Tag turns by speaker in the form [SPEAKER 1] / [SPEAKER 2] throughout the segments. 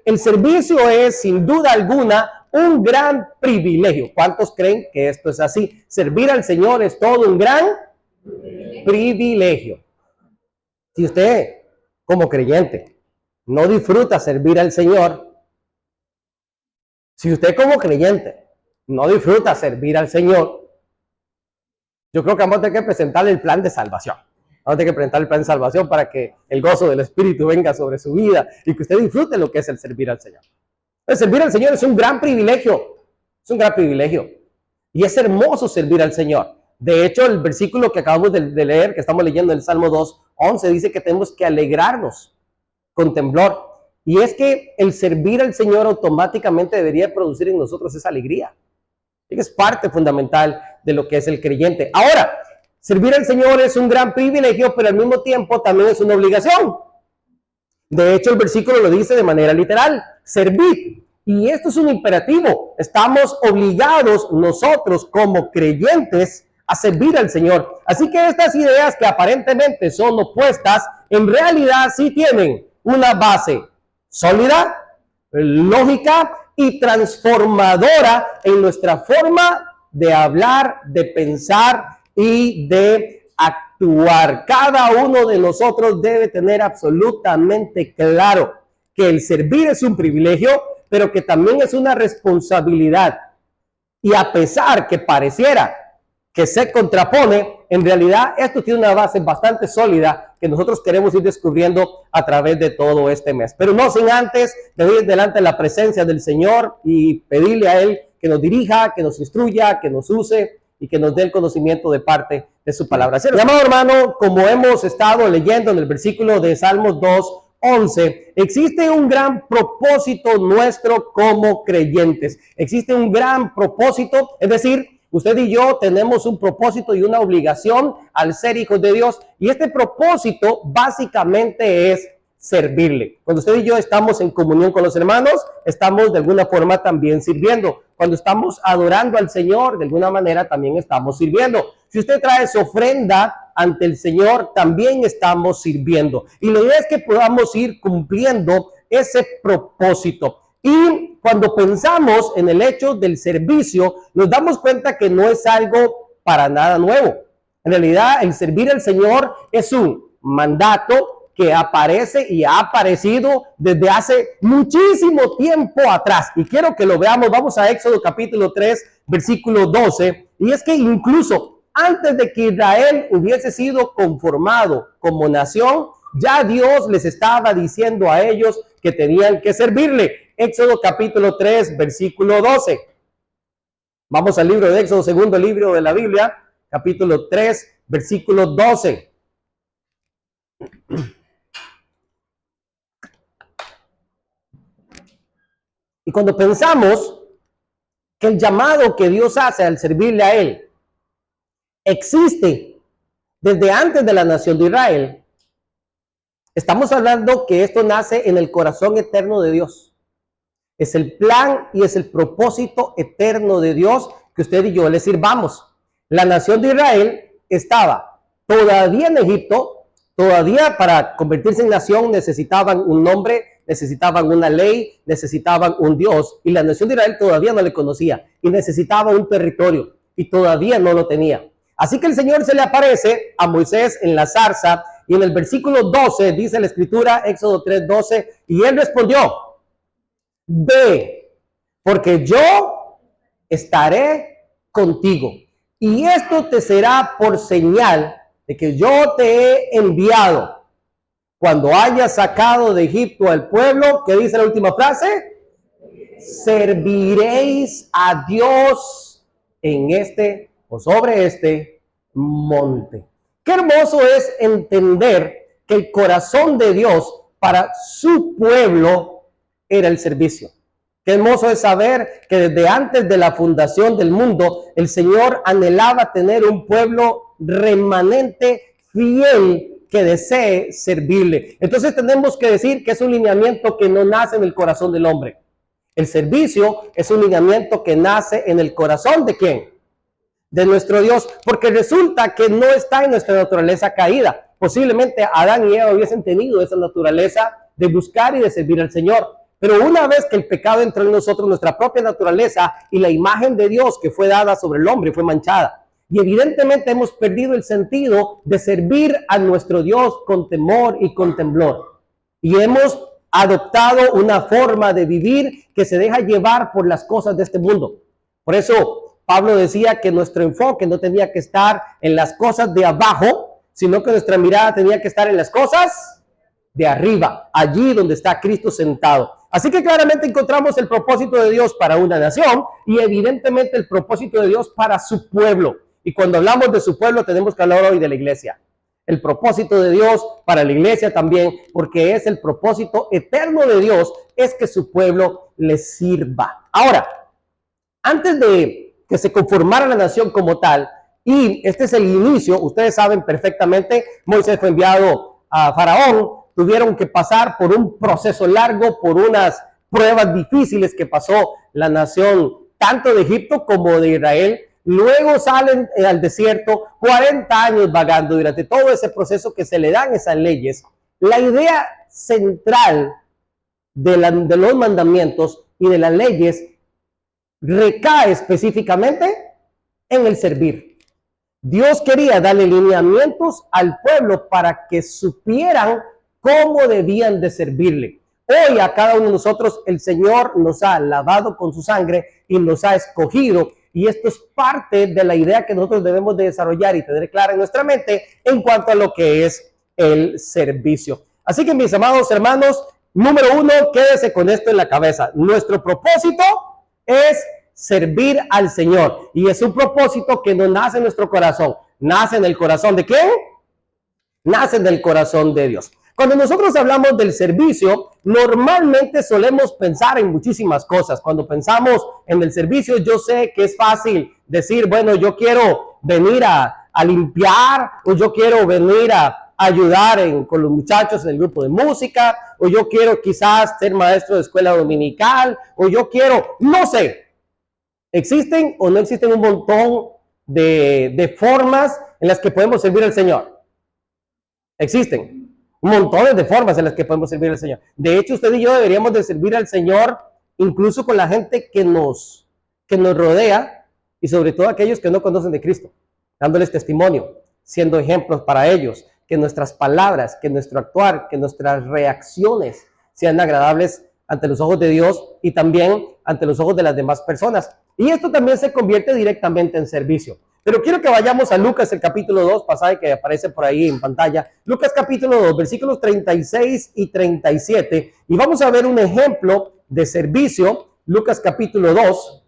[SPEAKER 1] el servicio es sin duda alguna un gran privilegio. ¿Cuántos creen que esto es así? Servir al Señor es todo un gran privilegio. Si usted, como creyente, no disfruta servir al Señor, si usted como creyente no disfruta servir al Señor, yo creo que vamos a tener que presentarle el plan de salvación. Vamos a tener que presentar el plan de salvación para que el gozo del Espíritu venga sobre su vida y que usted disfrute lo que es el servir al Señor. El servir al Señor es un gran privilegio. Es un gran privilegio. Y es hermoso servir al Señor. De hecho, el versículo que acabamos de leer, que estamos leyendo en el Salmo 2:11, dice que tenemos que alegrarnos con temblor. Y es que el servir al Señor automáticamente debería producir en nosotros esa alegría. Es parte fundamental de lo que es el creyente. Ahora, servir al Señor es un gran privilegio, pero al mismo tiempo también es una obligación. De hecho, el versículo lo dice de manera literal: servid. Y esto es un imperativo. Estamos obligados nosotros como creyentes a servir al Señor. Así que estas ideas que aparentemente son opuestas, en realidad sí tienen una base sólida, lógica y transformadora en nuestra forma de hablar, de pensar y de actuar. Cada uno de nosotros debe tener absolutamente claro que el servir es un privilegio, pero que también es una responsabilidad. Y a pesar que pareciera que se contrapone, en realidad esto tiene una base bastante sólida que nosotros queremos ir descubriendo a través de todo este mes. Pero no sin antes pedir delante de la presencia del Señor y pedirle a Él que nos dirija, que nos instruya, que nos use y que nos dé el conocimiento de parte de su palabra. Así, mi amado hermano, como hemos estado leyendo en el versículo de Salmos 2:11, existe un gran propósito nuestro como creyentes. Existe un gran propósito, es decir, usted y yo tenemos un propósito y una obligación al ser hijos de Dios, y este propósito básicamente es servirle. Cuando usted y yo estamos en comunión con los hermanos, estamos de alguna forma también sirviendo. Cuando estamos adorando al Señor, de alguna manera también estamos sirviendo. Si usted trae su ofrenda ante el Señor, también estamos sirviendo. Y la idea es que podamos ir cumpliendo ese propósito. Y cuando pensamos en el hecho del servicio, nos damos cuenta que no es algo para nada nuevo. En realidad, el servir al Señor es un mandato que aparece y ha aparecido desde hace muchísimo tiempo atrás. Y quiero que lo veamos. Vamos a Éxodo capítulo 3, versículo 12. Y es que incluso antes de que Israel hubiese sido conformado como nación, ya Dios les estaba diciendo a ellos que tenían que servirle. Éxodo capítulo 3, versículo 12. Vamos al libro de Éxodo, segundo libro de la Biblia, capítulo 3, versículo 12. Y cuando pensamos que el llamado que Dios hace al servirle a Él existe desde antes de la nación de Israel, estamos hablando que esto nace en el corazón eterno de Dios. Es el plan y es el propósito eterno de Dios que usted y yo le sirvamos. La nación de Israel estaba todavía en Egipto, todavía para convertirse en nación necesitaban un nombre, necesitaban una ley, necesitaban un Dios, y la nación de Israel todavía no le conocía y necesitaba un territorio y todavía no lo tenía. Así que el Señor se le aparece a Moisés en la zarza, y en el versículo 12 dice la escritura, Éxodo 3:12, y él respondió: ve, porque yo estaré contigo, y esto te será por señal de que yo te he enviado. Cuando hayas sacado de Egipto al pueblo, ¿qué dice la última frase? Serviréis a Dios en este o sobre este monte. Qué hermoso es entender que el corazón de Dios para su pueblo era el servicio. Qué hermoso es saber que desde antes de la fundación del mundo, el Señor anhelaba tener un pueblo remanente fiel que desee servirle. Entonces tenemos que decir que es un lineamiento que no nace en el corazón del hombre. El servicio es un lineamiento que nace en el corazón ¿de quién? De nuestro Dios, porque resulta que no está en nuestra naturaleza caída. Posiblemente Adán y Eva hubiesen tenido esa naturaleza de buscar y de servir al Señor, Pero una vez que el pecado entró en nosotros, nuestra propia naturaleza y la imagen de Dios que fue dada sobre el hombre fue manchada. Y evidentemente hemos perdido el sentido de servir a nuestro Dios con temor y con temblor. Y hemos adoptado una forma de vivir que se deja llevar por las cosas de este mundo. Por eso Pablo decía que nuestro enfoque no tenía que estar en las cosas de abajo, sino que nuestra mirada tenía que estar en las cosas de arriba, allí donde está Cristo sentado. Así que claramente encontramos el propósito de Dios para una nación y evidentemente el propósito de Dios para su pueblo. Y cuando hablamos de su pueblo tenemos que hablar hoy de la iglesia. El propósito de Dios para la iglesia también, porque es el propósito eterno de Dios, es que su pueblo le sirva. Ahora, antes de que se conformara la nación como tal, y este es el inicio, ustedes saben perfectamente, Moisés fue enviado a Faraón, tuvieron que pasar por un proceso largo, por unas pruebas difíciles que pasó la nación, tanto de Egipto como de Israel. Luego salen al desierto, 40 años vagando. Durante todo ese proceso que se le dan esas leyes, la idea central de los mandamientos y de las leyes recae específicamente en el servir. Dios quería darle lineamientos al pueblo para que supieran cómo debían de servirle. Hoy a cada uno de nosotros el Señor nos ha lavado con su sangre y nos ha escogido. Y esto es parte de la idea que nosotros debemos de desarrollar y tener clara en nuestra mente en cuanto a lo que es el servicio. Así que mis amados hermanos, número uno, quédese con esto en la cabeza. Nuestro propósito es servir al Señor. Y es un propósito que no nace en nuestro corazón. ¿Nace en el corazón de quién? Nace en el corazón de Dios. Cuando nosotros hablamos del servicio, normalmente solemos pensar en muchísimas cosas. Cuando pensamos en el servicio, yo sé que es fácil decir, bueno, yo quiero venir a limpiar, o yo quiero venir a ayudar con los muchachos en el grupo de música, o yo quiero quizás ser maestro de escuela dominical, o yo quiero, no sé. ¿Existen o no existen un montón de formas en las que podemos servir al Señor? Existen montones de formas en las que podemos servir al Señor. De hecho, usted y yo deberíamos de servir al Señor incluso con la gente que nos rodea y sobre todo aquellos que no conocen de Cristo, dándoles testimonio, siendo ejemplos para ellos, que nuestras palabras, que nuestro actuar, que nuestras reacciones sean agradables ante los ojos de Dios y también ante los ojos de las demás personas. Y esto también se convierte directamente en servicio. Pero quiero que vayamos a Lucas, el capítulo 2, pasaje que aparece por ahí en pantalla. Lucas capítulo 2, versículos 36 y 37. Y vamos a ver un ejemplo de servicio. Lucas capítulo 2.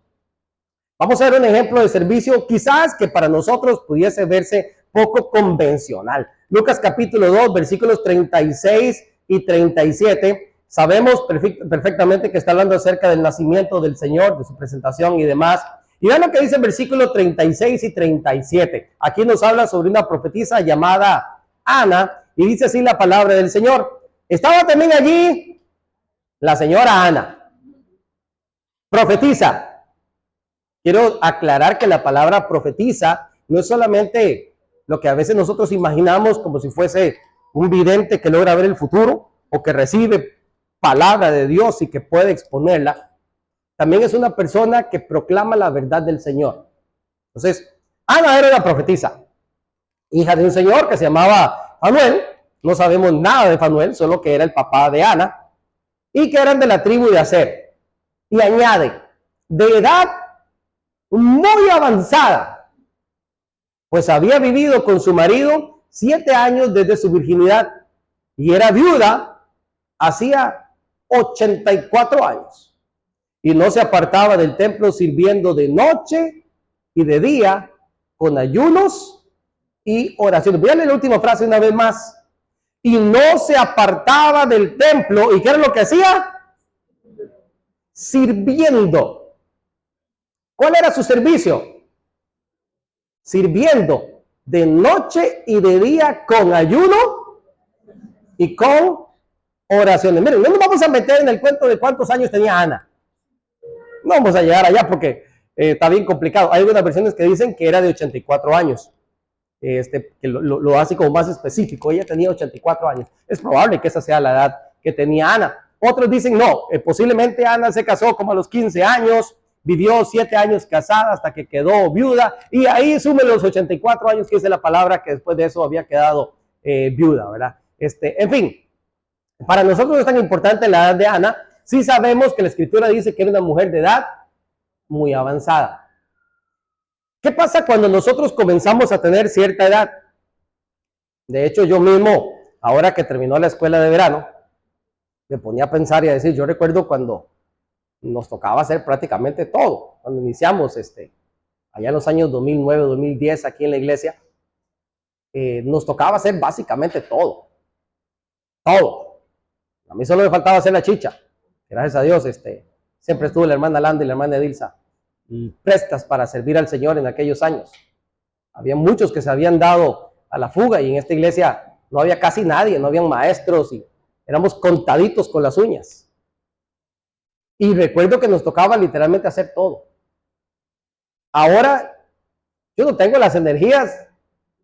[SPEAKER 1] Vamos a ver un ejemplo de servicio quizás que para nosotros pudiese verse poco convencional. Lucas capítulo 2, versículos 36 y 37. Sabemos perfectamente que está hablando acerca del nacimiento del Señor, de su presentación y demás. Y vean lo que dice el versículo 36 y 37. Aquí nos habla sobre una profetisa llamada Ana y dice así la palabra del Señor. Estaba también allí la señora Ana, profetisa. Quiero aclarar que la palabra profetisa no es solamente lo que a veces nosotros imaginamos como si fuese un vidente que logra ver el futuro o que recibe palabra de Dios y que puede exponerla. También es una persona que proclama la verdad del Señor. Entonces, Ana era una profetisa, hija de un señor que se llamaba Fanuel. No sabemos nada de Fanuel, solo que era el papá de Ana, y que eran de la tribu de Aser. Y añade, de edad muy avanzada, pues había vivido con su marido 7 años desde su virginidad, y era viuda hacía 84 años. Y no se apartaba del templo sirviendo de noche y de día con ayunos y oraciones. Voy a leer la última frase una vez más. Y no se apartaba del templo. ¿Y qué era lo que hacía? Sirviendo. ¿Cuál era su servicio? Sirviendo de noche y de día con ayuno y con oraciones. Miren, no nos vamos a meter en el cuento de cuántos años tenía Ana. No vamos a llegar allá porque está bien complicado. Hay algunas versiones que dicen que era de 84 años. Que lo hace como más específico. Ella tenía 84 años. Es probable que esa sea la edad que tenía Ana. Otros dicen no, posiblemente Ana se casó como a los 15 años, vivió 7 años casada hasta que quedó viuda, y ahí sume los 84 años que dice la palabra que después de eso había quedado viuda, ¿verdad? En fin, para nosotros no es tan importante la edad de Ana. Sí sabemos que la escritura dice que era una mujer de edad muy avanzada. ¿Qué pasa cuando nosotros comenzamos a tener cierta edad? De hecho, yo mismo, ahora que terminó la escuela de verano, me ponía a pensar y a decir, yo recuerdo cuando nos tocaba hacer prácticamente todo. Cuando iniciamos, allá en los años 2009, 2010, aquí en la iglesia, nos tocaba hacer básicamente todo. Todo. A mí solo me faltaba hacer la chicha. Gracias a Dios, siempre estuvo la hermana Landa y la hermana Edilza prestas para servir al Señor en aquellos años. Había muchos que se habían dado a la fuga y en esta iglesia no había casi nadie, no habían maestros y éramos contaditos con las uñas. Y recuerdo que nos tocaba literalmente hacer todo. Ahora yo no tengo las energías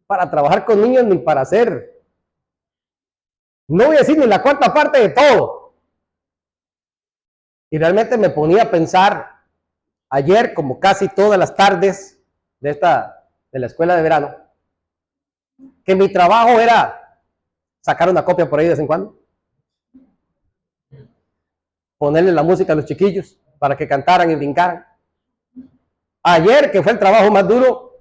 [SPEAKER 1] para trabajar con niños ni para hacer, no voy a decir ni la cuarta parte de todo. Y realmente me ponía a pensar ayer, como casi todas las tardes de la escuela de verano, que mi trabajo era sacar una copia por ahí de vez en cuando, ponerle la música a los chiquillos para que cantaran y brincaran. Ayer, que fue el trabajo más duro,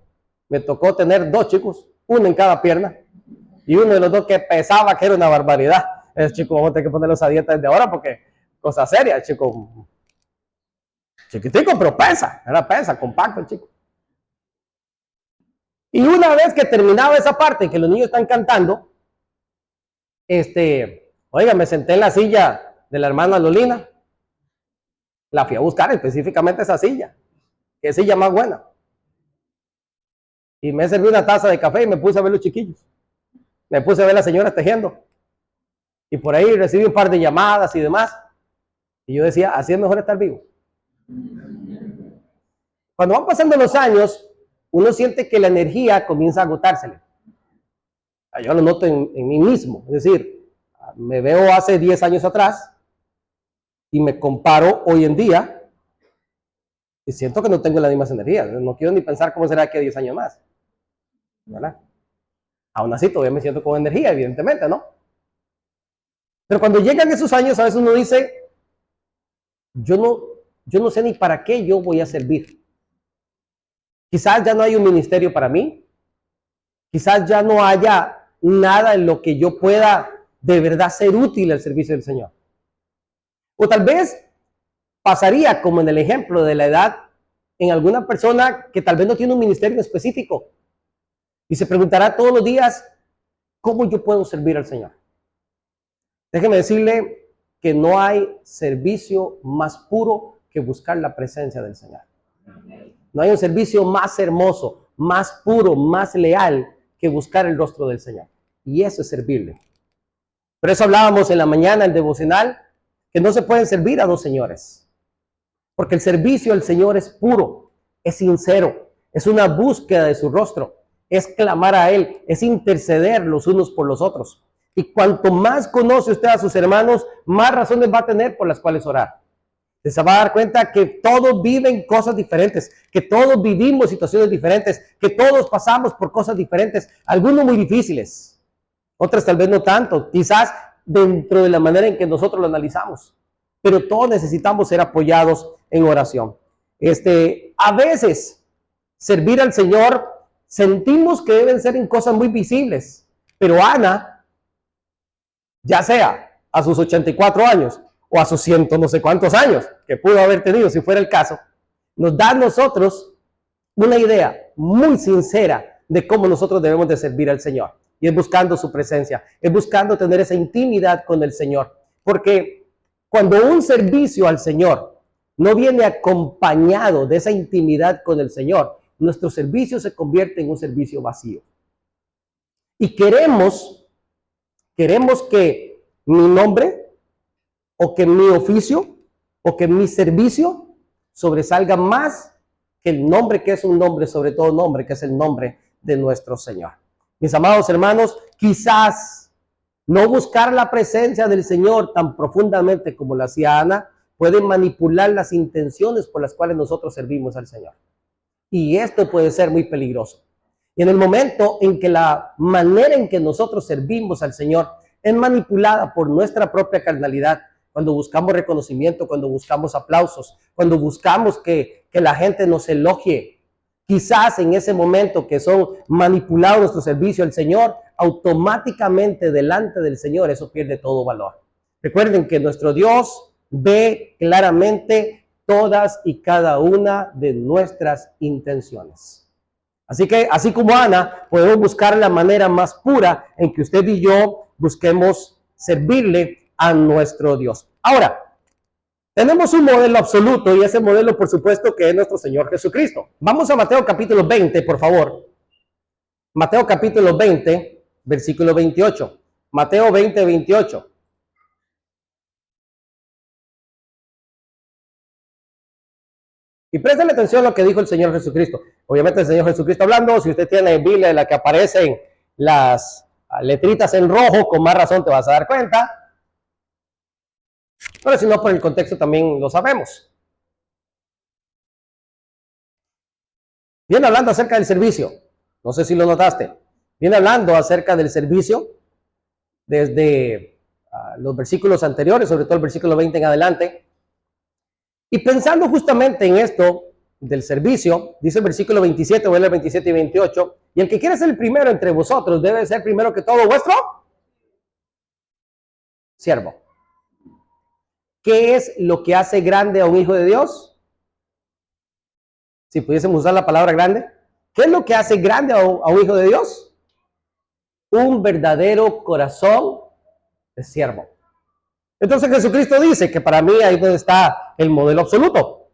[SPEAKER 1] me tocó tener 2 chicos, uno en cada pierna, y uno de los 2 que pesaba, que era una barbaridad. Ese chico vamos a tener que ponerlos a dieta desde ahora porque cosa seria, el chico chiquitico, pero pesa, era pesa, compacto el chico. Y una vez que terminaba esa parte, que los niños están cantando, oiga, me senté en la silla de la hermana Lolina, la fui a buscar específicamente esa silla, que silla más buena. Y me serví una taza de café y me puse a ver los chiquillos. Me puse a ver a la señora tejiendo. Y por ahí recibí un par de llamadas y demás. Y yo decía, así es mejor estar vivo. Cuando van pasando los años, uno siente que la energía comienza a agotársele. Yo lo noto en mí mismo. Es decir, me veo hace 10 años atrás y me comparo hoy en día y siento que no tengo las mismas energías. No quiero ni pensar cómo será aquí a 10 años más, ¿verdad? Aún así todavía me siento con energía, evidentemente, ¿no? Pero cuando llegan esos años, a veces uno dice, yo no sé ni para qué yo voy a servir. Quizás ya no hay un ministerio para mí. Quizás ya no haya nada en lo que yo pueda de verdad ser útil al servicio del Señor. O tal vez pasaría como en el ejemplo de la edad en alguna persona que tal vez no tiene un ministerio específico y se preguntará todos los días, ¿cómo yo puedo servir al Señor? Déjeme decirle que no hay servicio más puro que buscar la presencia del Señor. No hay un servicio más hermoso, más puro, más leal que buscar el rostro del Señor. Y eso es servirle. Por eso hablábamos en la mañana, en el devocional, que no se pueden servir a 2 señores. Porque el servicio al Señor es puro, es sincero, es una búsqueda de su rostro, es clamar a Él, es interceder los unos por los otros. Y cuanto más conoce usted a sus hermanos, más razones va a tener por las cuales orar. Se va a dar cuenta que todos viven cosas diferentes, que todos vivimos situaciones diferentes, que todos pasamos por cosas diferentes, algunos muy difíciles, otras tal vez no tanto, quizás dentro de la manera en que nosotros lo analizamos, pero todos necesitamos ser apoyados en oración. A veces servir al Señor sentimos que deben ser en cosas muy visibles, pero Ana, ya sea a sus 84 años o a sus 100 no sé cuántos años que pudo haber tenido si fuera el caso, nos da a nosotros una idea muy sincera de cómo nosotros debemos de servir al Señor. Y es buscando su presencia, es buscando tener esa intimidad con el Señor. Porque cuando un servicio al Señor no viene acompañado de esa intimidad con el Señor, nuestro servicio se convierte en un servicio vacío. Y queremos que mi nombre o que mi oficio o que mi servicio sobresalga más que el nombre que es un nombre, sobre todo nombre, que es el nombre de nuestro Señor. Mis amados hermanos, quizás No buscar la presencia del Señor tan profundamente como lo hacía Ana puede manipular las intenciones por las cuales nosotros servimos al Señor. Y esto puede ser muy peligroso. Y en el momento en que la manera en que nosotros servimos al Señor es manipulada por nuestra propia carnalidad, cuando buscamos reconocimiento, cuando buscamos aplausos, cuando buscamos que la gente nos elogie, quizás en ese momento que son manipulados nuestro servicio al Señor, automáticamente delante del Señor eso pierde todo valor. Recuerden que nuestro Dios ve claramente todas y cada una de nuestras intenciones. Así que, así como Ana, podemos buscar la manera más pura en que usted y yo busquemos servirle a nuestro Dios. Ahora, tenemos un modelo absoluto y ese modelo, por supuesto, que es nuestro Señor Jesucristo. Vamos a Mateo capítulo 20, por favor. Mateo capítulo 20, versículo 28. Mateo 20, 28. Y préstale atención a lo que dijo el Señor Jesucristo. Obviamente el Señor Jesucristo hablando, si usted tiene Biblia en la que aparecen las letritas en rojo, con más razón te vas a dar cuenta. Pero si no, por el contexto también lo sabemos. Viene hablando acerca del servicio. No sé si lo notaste. Viene hablando acerca del servicio desde los versículos anteriores, sobre todo el versículo 20 en adelante. Y pensando justamente en esto del servicio, dice el versículo 27, voy a leer 27 y 28, y el que quiere ser el primero entre vosotros debe ser primero que todo vuestro siervo. ¿Qué es lo que hace grande a un hijo de Dios? Si pudiésemos usar la palabra grande, ¿qué es lo que hace grande a un hijo de Dios? Un verdadero corazón de siervo. Entonces Jesucristo dice que para mí ahí donde está el modelo absoluto.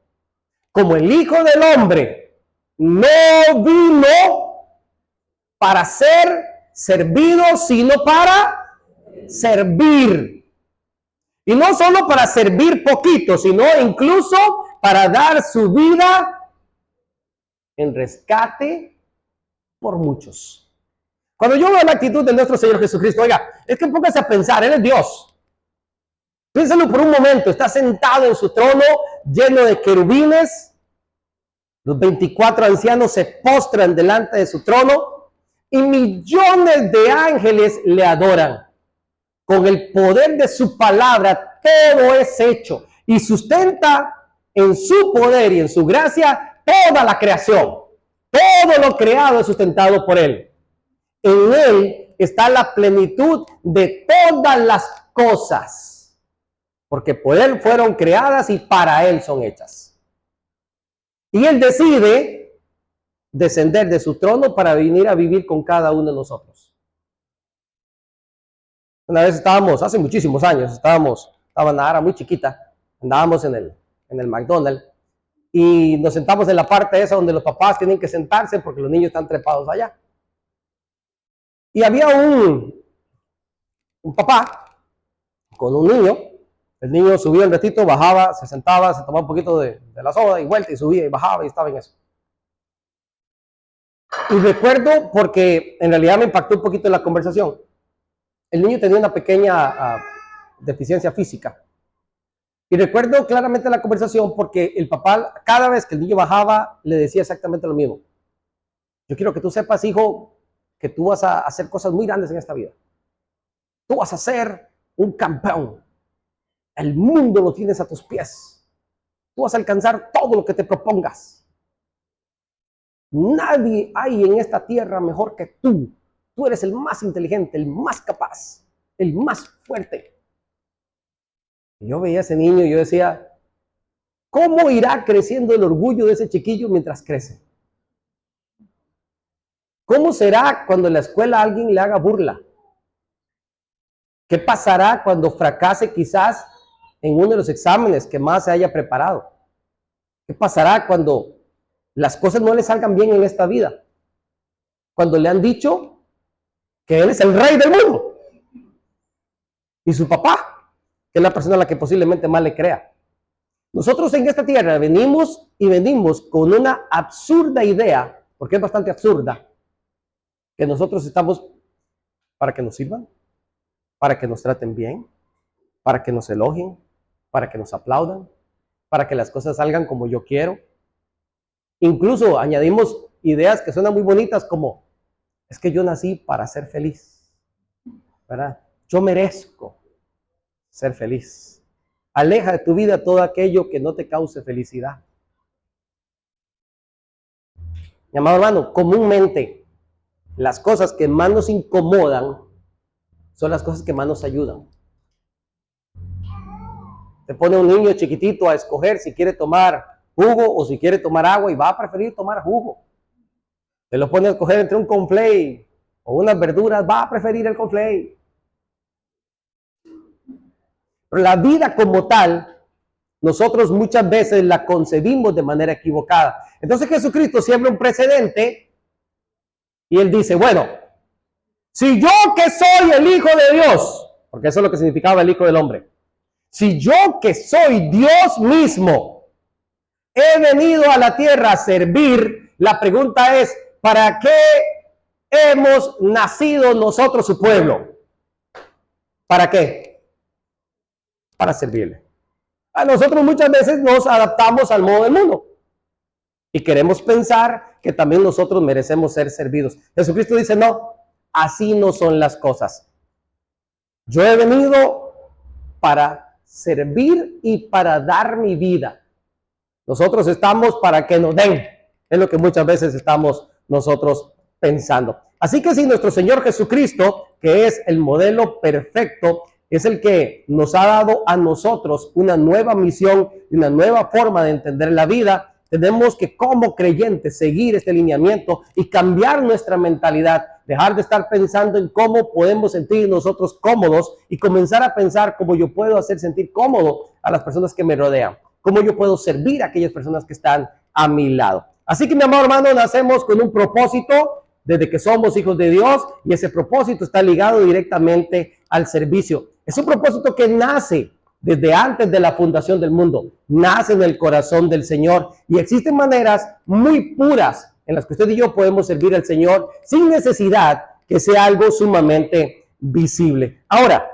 [SPEAKER 1] Como el Hijo del Hombre no vino para ser servido, sino para servir. Y no solo para servir poquito, sino incluso para dar su vida en rescate por muchos. Cuando yo veo la actitud de nuestro Señor Jesucristo, oiga, es que póngase a pensar, Él es Dios. Piénsalo por un momento, está sentado en su trono lleno de querubines. Los 24 ancianos se postran delante de su trono y millones de ángeles le adoran. Con el poder de su palabra todo es hecho y sustenta en su poder y en su gracia toda la creación. Todo lo creado es sustentado por Él. En Él está la plenitud de todas las cosas. Porque por Él fueron creadas y para Él son hechas. Y Él decide descender de su trono para venir a vivir con cada uno de nosotros. Una vez estábamos, hace muchísimos años, estaba Nara muy chiquita, andábamos en el McDonald's y nos sentamos en la parte esa donde los papás tienen que sentarse porque los niños están trepados allá. Y había un papá con un niño. El niño subía un ratito, bajaba, se sentaba, se tomaba un poquito de la soda y vuelta y subía y bajaba y estaba en eso. Y recuerdo, porque en realidad me impactó un poquito la conversación, el niño tenía una pequeña deficiencia física. Y recuerdo claramente la conversación porque el papá, cada vez que el niño bajaba, le decía exactamente lo mismo. Yo quiero que tú sepas, hijo, que tú vas a hacer cosas muy grandes en esta vida. Tú vas a ser un campeón. El mundo lo tienes a tus pies. Tú vas a alcanzar todo lo que te propongas. Nadie hay en esta tierra mejor que tú. Tú eres el más inteligente, el más capaz, el más fuerte. Y yo veía a ese niño y yo decía, ¿cómo irá creciendo el orgullo de ese chiquillo mientras crece? ¿Cómo será cuando en la escuela alguien le haga burla? ¿Qué pasará cuando fracase quizás en uno de los exámenes que más se haya preparado? ¿Qué pasará cuando las cosas no le salgan bien en esta vida? Cuando le han dicho que él es el rey del mundo. Y su papá, que es la persona a la que posiblemente más le crea. Nosotros en esta tierra venimos con una absurda idea, porque es bastante absurda, que nosotros estamos para que nos sirvan, para que nos traten bien, para que nos elogien, para que nos aplaudan, para que las cosas salgan como yo quiero. Incluso añadimos ideas que suenan muy bonitas como, es que yo nací para ser feliz, ¿verdad? Yo merezco ser feliz. Aleja de tu vida todo aquello que no te cause felicidad. Mi amado hermano, comúnmente las cosas que más nos incomodan son las cosas que más nos ayudan. Te pone un niño chiquitito a escoger si quiere tomar jugo o si quiere tomar agua y va a preferir tomar jugo. Te lo pone a escoger entre un cornflake o unas verduras, va a preferir el cornflake. Pero la vida como tal, nosotros muchas veces la concebimos de manera equivocada. Entonces Jesucristo siembra un precedente y él dice, bueno, si yo que soy el Hijo de Dios, porque eso es lo que significaba el Hijo del Hombre, si yo que soy Dios mismo, he venido a la tierra a servir, la pregunta es, ¿para qué hemos nacido nosotros su pueblo? ¿Para qué? Para servirle. A nosotros muchas veces nos adaptamos al modo del mundo y queremos pensar que también nosotros merecemos ser servidos. Jesucristo dice, no, así no son las cosas. Yo he venido para servir y para dar mi vida. Nosotros estamos para que nos den. Es lo que muchas veces estamos nosotros pensando. Así que si nuestro Señor Jesucristo, que es el modelo perfecto, es el que nos ha dado a nosotros una nueva misión y una nueva forma de entender la vida, tenemos que como creyentes seguir este lineamiento y cambiar nuestra mentalidad, dejar de estar pensando en cómo podemos sentir nosotros cómodos y comenzar a pensar cómo yo puedo hacer sentir cómodo a las personas que me rodean, cómo yo puedo servir a aquellas personas que están a mi lado. Así que, mi amado hermano, nacemos con un propósito desde que somos hijos de Dios y ese propósito está ligado directamente al servicio. Es un propósito que nace desde antes de la fundación del mundo, nace en el corazón del Señor y existen maneras muy puras en las que usted y yo podemos servir al Señor sin necesidad que sea algo sumamente visible. Ahora,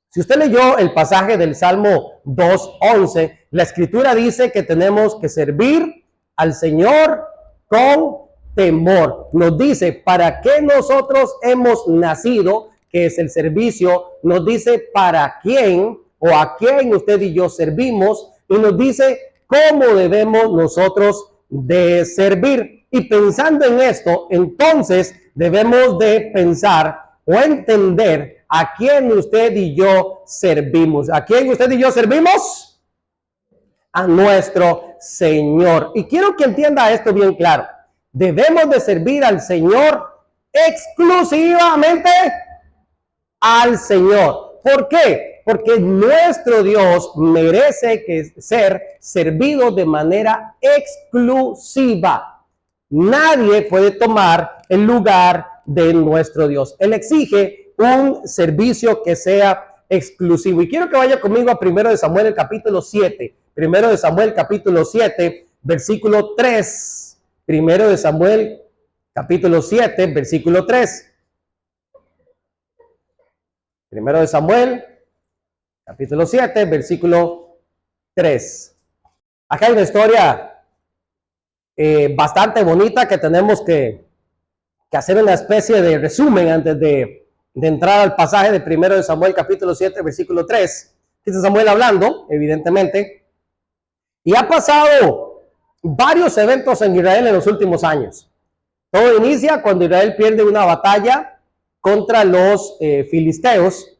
[SPEAKER 1] si usted leyó el pasaje del Salmo 2:11, la Escritura dice que tenemos que servir al Señor con temor. Nos dice para qué nosotros hemos nacido, que es el servicio. Nos dice para quién o a quién usted y yo servimos. Y nos dice cómo debemos nosotros de servir. Y pensando en esto, entonces debemos de pensar o entender a quién usted y yo servimos. ¿A quién usted y yo servimos? A nuestro Señor. Y quiero que entienda esto bien claro. Debemos de servir al Señor exclusivamente al Señor. ¿Por qué? Porque nuestro Dios merece ser servido de manera exclusiva. Nadie puede tomar el lugar de nuestro Dios. Él exige un servicio que sea exclusivo. Y quiero que vaya conmigo a 1 Samuel, el capítulo 7. 1 Samuel, capítulo 7, versículo 3. 1 Samuel, capítulo 7, versículo 3. 1 Samuel, capítulo 7, versículo 3. Acá hay una historia bastante bonita que tenemos que hacer una especie de resumen antes de entrar al pasaje de 1 Samuel, capítulo 7, versículo 3. Aquí está Samuel hablando, evidentemente, y ha pasado varios eventos en Israel en los últimos años. Todo inicia cuando Israel pierde una batalla contra los filisteos,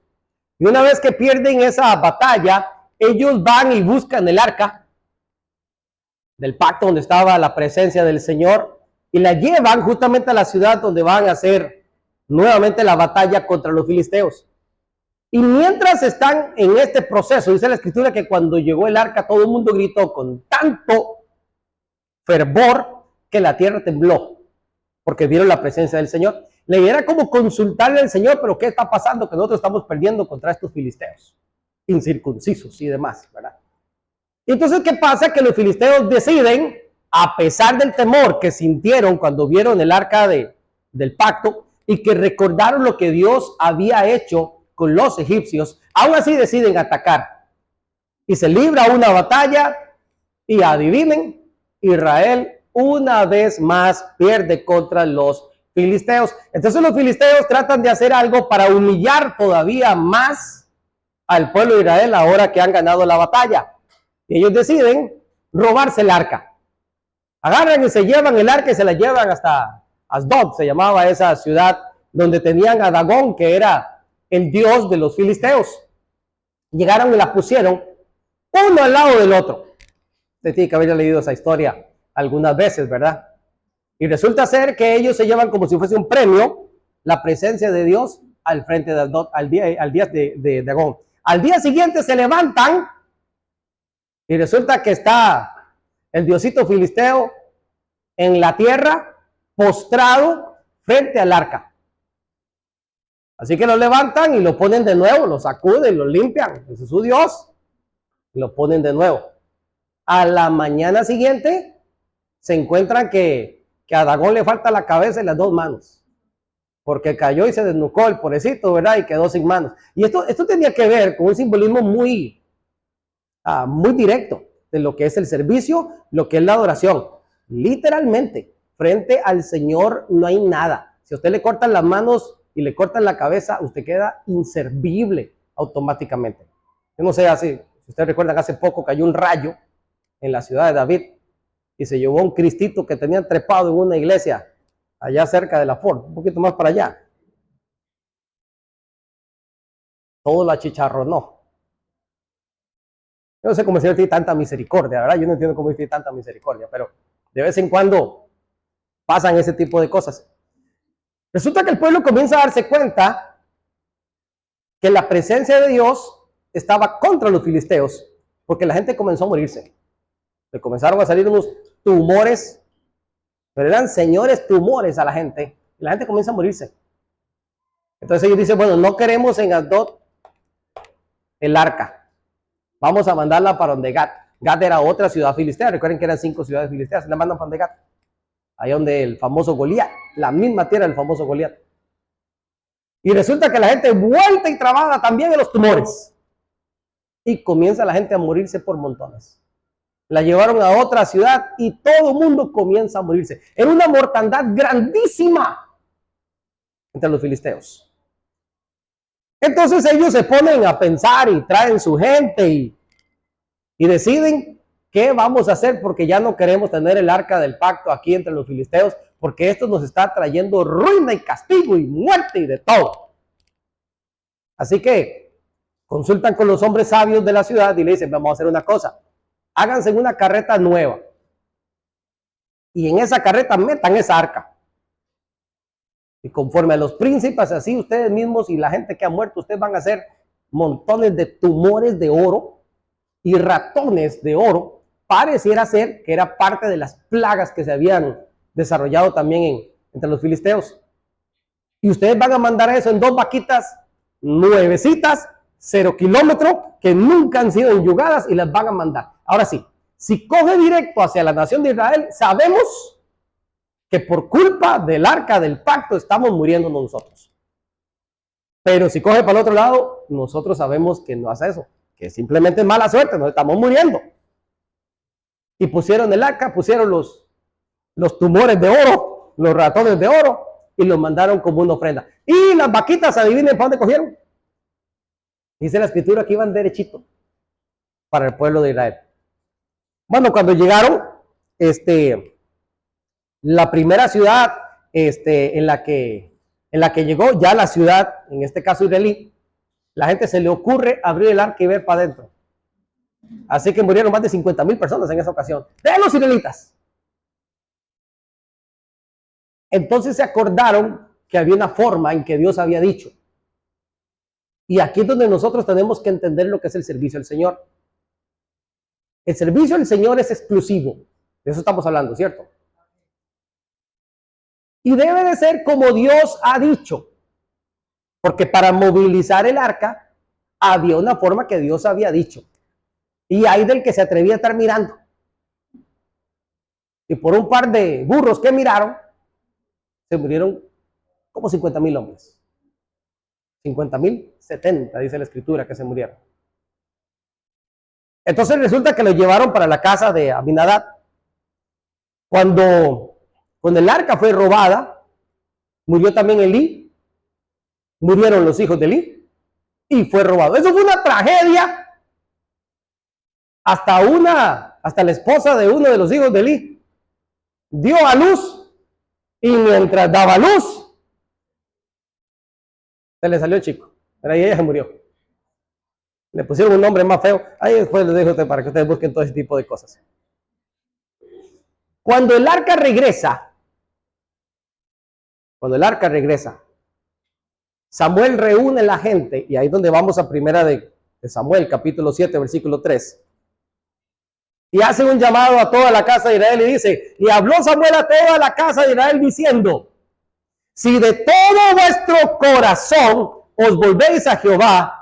[SPEAKER 1] y una vez que pierden esa batalla, ellos van y buscan el arca del pacto donde estaba la presencia del Señor y la llevan justamente a la ciudad donde van a hacer nuevamente la batalla contra los filisteos. Y mientras están en este proceso, dice la Escritura que cuando llegó el arca todo el mundo gritó con tanto fervor que la tierra tembló porque vieron la presencia del Señor. La idea era como consultarle al Señor, pero ¿qué está pasando? Que nosotros estamos perdiendo contra estos filisteos incircuncisos y demás, ¿verdad? Y entonces, ¿qué pasa? Que los filisteos deciden, a pesar del temor que sintieron cuando vieron el arca del pacto y que recordaron lo que Dios había hecho con los egipcios, aún así deciden atacar. Y se libra una batalla y adivinen, Israel una vez más pierde contra los filisteos. Entonces los filisteos tratan de hacer algo para humillar todavía más al pueblo de Israel ahora que han ganado la batalla. Y ellos deciden robarse el arca. Agarran y se llevan el arca y se la llevan hasta Asdod, se llamaba esa ciudad donde tenían a Dagón, que era el dios de los filisteos. Llegaron y la pusieron uno al lado del otro. Usted tiene que haber leído esa historia algunas veces, ¿verdad? Y resulta ser que ellos se llevan como si fuese un premio la presencia de Dios al frente de Asdod, al día de Dagón. Al día siguiente se levantan y resulta que está el diosito filisteo en la tierra, postrado frente al arca. Así que lo levantan y lo ponen de nuevo, lo sacuden, lo limpian. Ese es su Dios. Y lo ponen de nuevo. A la mañana siguiente se encuentran que a Dagón le falta la cabeza y las dos manos. Porque cayó y se desnucó el pobrecito, ¿verdad? Y quedó sin manos. Y esto tenía que ver con un simbolismo muy directo de lo que es el servicio, lo que es la adoración. Literalmente, frente al Señor no hay nada. Si a usted le cortan las manos y le cortan la cabeza, usted queda inservible automáticamente. Yo no sé, si ustedes recuerdan, hace poco cayó un rayo en la ciudad de David y se llevó a un cristito que tenían trepado en una iglesia allá cerca de la Ford, un poquito más para allá. Todo lo achicharronó. Yo no sé cómo el Señor tiene tanta misericordia, ¿verdad? Yo no entiendo cómo tiene tanta misericordia, pero de vez en cuando pasan ese tipo de cosas. Resulta que el pueblo comienza a darse cuenta que la presencia de Dios estaba contra los filisteos, porque la gente comenzó a morirse. Le comenzaron a salir unos tumores, pero eran señores tumores a la gente, y la gente comienza a morirse. Entonces ellos dicen, bueno, no queremos en Asdod el arca. Vamos a mandarla para donde Gat. Gat era otra ciudad filistea. Recuerden que eran 5 ciudades filisteas. La mandan para donde Gat. Ahí donde el famoso Goliat. La misma tierra del famoso Goliat. Y resulta que la gente vuelta y trabada también en los tumores. Y comienza la gente a morirse por montones. La llevaron a otra ciudad y todo el mundo comienza a morirse. Era una mortandad grandísima entre los filisteos. Entonces ellos se ponen a pensar y traen su gente y deciden qué vamos a hacer, porque ya no queremos tener el arca del pacto aquí entre los filisteos, porque esto nos está trayendo ruina y castigo y muerte y de todo. Así que consultan con los hombres sabios de la ciudad y le dicen, vamos a hacer una cosa, háganse una carreta nueva y en esa carreta metan esa arca. Y conforme a los príncipes, así ustedes mismos y la gente que ha muerto, ustedes van a hacer montones de tumores de oro y ratones de oro. Pareciera ser que era parte de las plagas que se habían desarrollado también entre los filisteos. Y ustedes van a mandar eso en 2 vaquitas nuevecitas, 0 kilómetros, que nunca han sido enyugadas, y las van a mandar. Ahora sí, si coge directo hacia la nación de Israel, sabemos que por culpa del arca del pacto estamos muriendo nosotros. Pero si coge para el otro lado, nosotros sabemos que no hace eso, que simplemente es mala suerte, nos estamos muriendo. Y pusieron el arca, pusieron los tumores de oro, los ratones de oro, y los mandaron como una ofrenda. Y las vaquitas, adivinen para dónde cogieron. Dice la escritura que iban derechito para el pueblo de Israel. Bueno, cuando llegaron, la primera ciudad en la que llegó, ya la ciudad, en este caso israelí, la gente se le ocurre abrir el arca y ver para adentro. Así que murieron más de 50,000 personas en esa ocasión, de los israelitas. Entonces se acordaron que había una forma en que Dios había dicho. Y aquí es donde nosotros tenemos que entender lo que es el servicio al Señor. El servicio al Señor es exclusivo. De eso estamos hablando, ¿cierto? Y debe de ser como Dios ha dicho. Porque para movilizar el arca había una forma que Dios había dicho. Y hay del que se atrevía a estar mirando. Y por un par de burros que miraron, se murieron como 50,000 hombres. 50,000, 70, dice la escritura, que se murieron. Entonces resulta que los llevaron para la casa de Abinadab. Cuando el arca fue robada, murió también Elí, murieron los hijos de Elí y fue robado. Eso fue una tragedia. Hasta la esposa de uno de los hijos de Elí dio a luz y mientras daba luz se le salió el chico, pero ahí ella se murió. Le pusieron un nombre más feo. Ahí después les dejo para que ustedes busquen todo ese tipo de cosas. Cuando el arca regresa, Samuel reúne a la gente, y ahí es donde vamos a primera de Samuel, capítulo 7, versículo 3. Y hace un llamado a toda la casa de Israel y dice, y habló Samuel a toda la casa de Israel diciendo, si de todo vuestro corazón os volvéis a Jehová,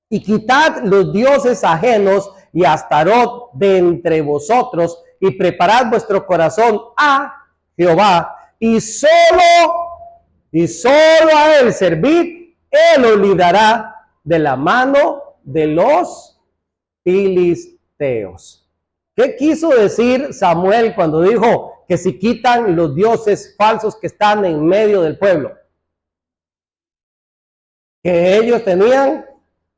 [SPEAKER 1] y quitad los dioses ajenos y Astarot de entre vosotros, y preparad vuestro corazón a Jehová, y solo a él servid, él os librará de la mano de los filisteos. ¿Qué quiso decir Samuel cuando dijo que si quitan los dioses falsos que están en medio del pueblo? Que ellos tenían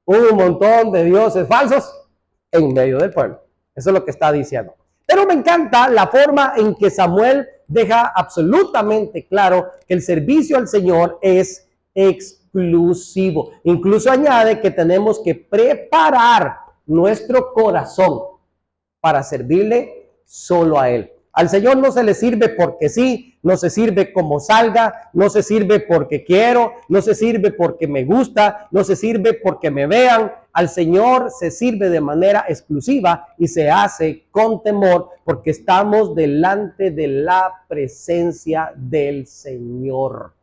[SPEAKER 1] un montón de dioses falsos en medio del pueblo. Eso es lo que está diciendo. Pero me encanta la forma en que Samuel deja absolutamente claro que el servicio al Señor es exclusivo. Incluso añade que tenemos que preparar nuestro corazón para servirle solo a Él. Al Señor no se le sirve porque sí, no se sirve como salga, no se sirve porque quiero, no se sirve porque me gusta, no se sirve porque me vean. Al Señor se sirve de manera exclusiva y se hace con temor porque estamos delante de la presencia del Señor.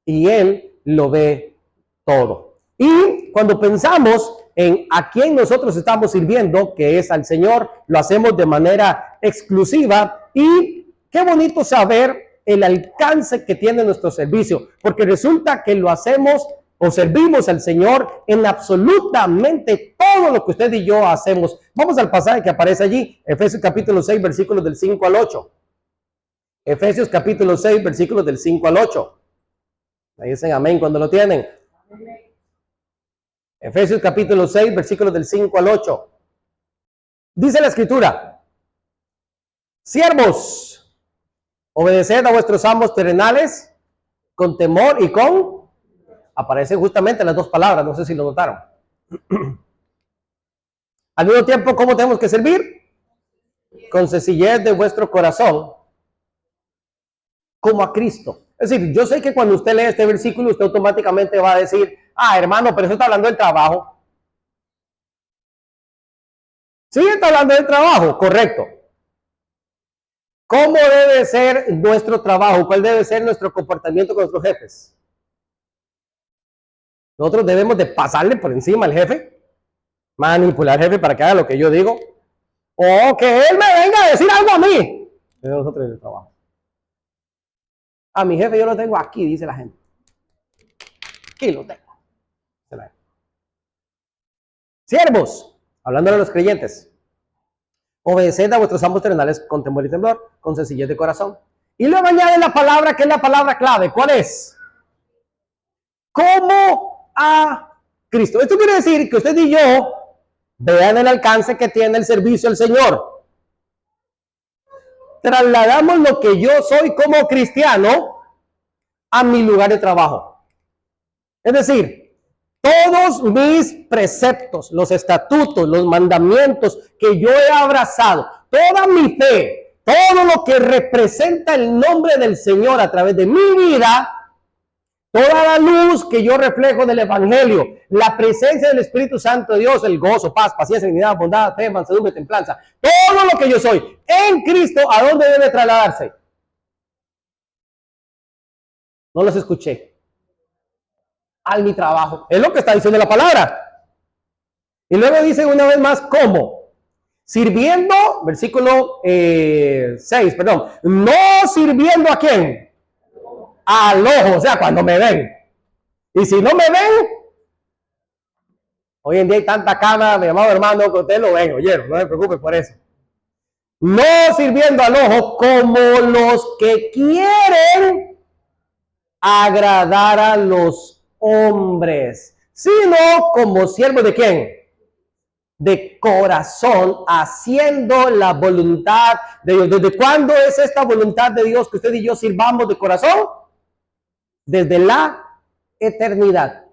[SPEAKER 1] Y Él lo ve todo. Y cuando pensamos en a quién nosotros estamos sirviendo, que es al Señor, lo hacemos de manera exclusiva. Y qué bonito saber el alcance que tiene nuestro servicio, porque resulta que lo hacemos o servimos al Señor en absolutamente todo lo que usted y yo hacemos. Vamos al pasaje que aparece allí, Efesios capítulo 6, versículos del 5 al 8. Efesios capítulo 6, versículos del 5 al 8. Ahí dicen amén cuando lo tienen. Efesios capítulo 6, versículos del 5 al 8. Dice la escritura, siervos, obedeced a vuestros amos terrenales con temor y con... Aparecen justamente las dos palabras, no sé si lo notaron. Al mismo tiempo, ¿cómo tenemos que servir? Con sencillez de vuestro corazón, como a Cristo. Es decir, yo sé que cuando usted lee este versículo, usted automáticamente va a decir, hermano, pero eso está hablando del trabajo. Sí, está hablando del trabajo, correcto. ¿Cómo debe ser nuestro trabajo? ¿Cuál debe ser nuestro comportamiento con nuestros jefes? Nosotros debemos de pasarle por encima al jefe, manipular al jefe para que haga lo que yo digo, o que él me venga a decir algo a mí. Pero nosotros en el trabajo. A mi jefe yo lo tengo aquí, dice la gente. Aquí lo tengo. Siervos, hablando de los creyentes, obedeced a vuestros amos terrenales con temor y temblor, con sencillez de corazón. Y luego añade la palabra que es la palabra clave. ¿Cuál es? Como a Cristo. Esto quiere decir que usted y yo vean el alcance que tiene el servicio al Señor. Trasladamos lo que yo soy como cristiano a mi lugar de trabajo. Es decir, todos mis preceptos, los estatutos, los mandamientos que yo he abrazado, toda mi fe, todo lo que representa el nombre del Señor a través de mi vida, toda la luz que yo reflejo del Evangelio, la presencia del Espíritu Santo de Dios, el gozo, paz, paciencia, dignidad, bondad, fe, mansedumbre, templanza, todo lo que yo soy en Cristo, ¿a dónde debe trasladarse? No los escuché. A mi trabajo. Es lo que está diciendo la palabra. Y luego dice una vez más, ¿cómo? Sirviendo, versículo 6, perdón. No sirviendo a quién. Al ojo, o sea, cuando me ven. Y si no me ven, hoy en día hay tanta cámara, mi amado hermano, que ustedes lo ven, oyeron, no se preocupe por eso. No sirviendo al ojo como los que quieren agradar a los hombres, sino como siervos de quién? De corazón, haciendo la voluntad de Dios. ¿Desde cuándo es esta voluntad de Dios que usted y yo sirvamos de corazón? Desde la eternidad.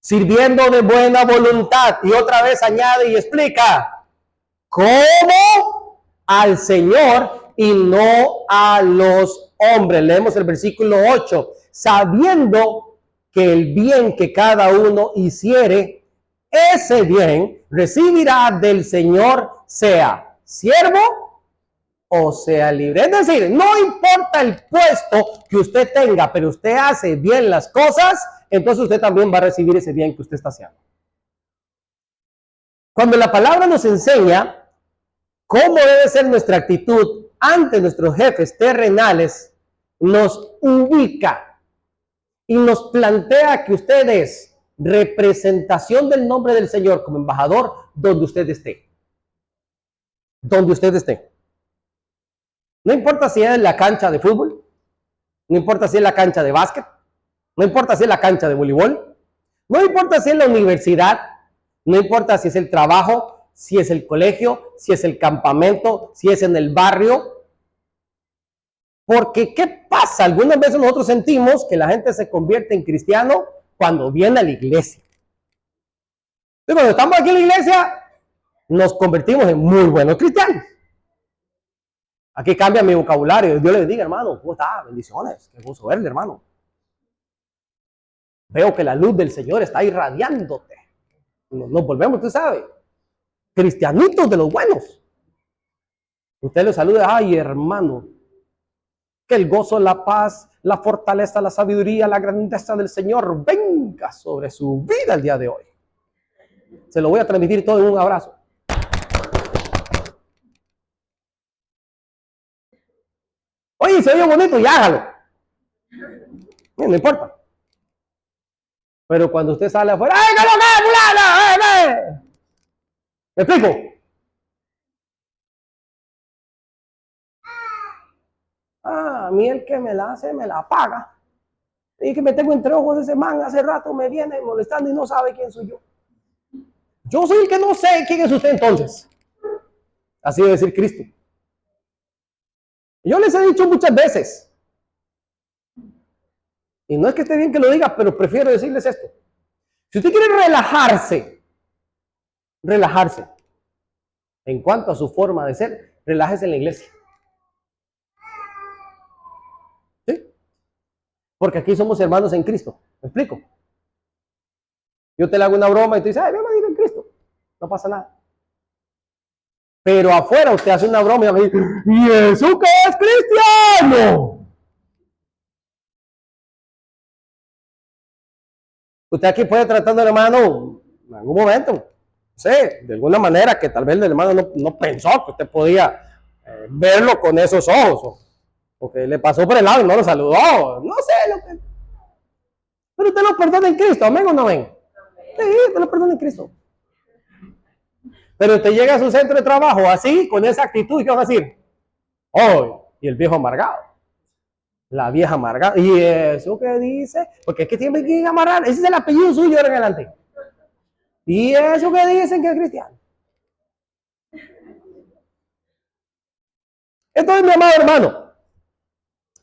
[SPEAKER 1] Sirviendo de buena voluntad. Y otra vez añade y explica, como al Señor y no a los hombres. Leemos el versículo 8. Sabiendo que el bien que cada uno hiciere, ese bien recibirá del Señor, sea siervo o sea libre. Es decir, no importa el puesto que usted tenga, pero usted hace bien las cosas, entonces usted también va a recibir ese bien que usted está haciendo. Cuando la palabra nos enseña cómo debe ser nuestra actitud ante nuestros jefes terrenales, nos ubica y nos plantea que usted es representación del nombre del Señor como embajador donde usted esté. Donde usted esté. No importa si es en la cancha de fútbol, no importa si es la cancha de básquet, no importa si es la cancha de voleibol, no importa si es la universidad, no importa si es el trabajo, si es el colegio, si es el campamento, si es en el barrio. Porque, ¿qué pasa? Algunas veces nosotros sentimos que la gente se convierte en cristiano cuando viene a la iglesia. Entonces, cuando estamos aquí en la iglesia, nos convertimos en muy buenos cristianos. Aquí cambia mi vocabulario. Dios le bendiga, hermano. ¿Cómo está? Bendiciones. Qué gusto verle, hermano. Veo que la luz del Señor está irradiándote. Nos volvemos, tú sabes, cristianitos de los buenos. Usted le saluda, ay, hermano. Que el gozo, la paz, la fortaleza, la sabiduría, la grandeza del Señor venga sobre su vida el día de hoy. Se lo voy a transmitir todo en un abrazo. Oye, se oye bonito y hágalo. No importa. Pero cuando usted sale afuera, ¡ay, que lo que, fulano! ¿Me explico? Ah, a mí el que me la hace, me la paga. Y que me tengo entre ojos ese man, hace rato me viene molestando y no sabe quién soy yo. Yo soy el que no sé quién es usted entonces. Así debe decir Cristo. Yo les he dicho muchas veces, y no es que esté bien que lo diga, pero prefiero decirles esto. Si usted quiere relajarse en cuanto a su forma de ser, relájese en la iglesia. ¿Sí? Porque aquí somos hermanos en Cristo. ¿Me explico? Yo te le hago una broma y tú dices, ay, mi hermano en Cristo. No pasa nada. Pero afuera usted hace una broma y me dice, ¿y eso qué es cristiano? Usted aquí puede tratar al hermano en algún momento, no sé, de alguna manera que tal vez el hermano no pensó que usted podía verlo con esos ojos, o que le pasó por el lado y no lo saludó, no sé lo que. Pero usted lo perdona en Cristo, ¿amén o no ven? Sí, usted lo perdona en Cristo. Pero usted llega a su centro de trabajo así, con esa actitud, ¿y qué va a decir? Oh, y el viejo amargado. La vieja amargada. ¿Y eso qué dice? Porque es que tiene que amarrar. Ese es el apellido suyo ahora en adelante. ¿Y eso qué dicen que es cristiano? Entonces, mi amado hermano,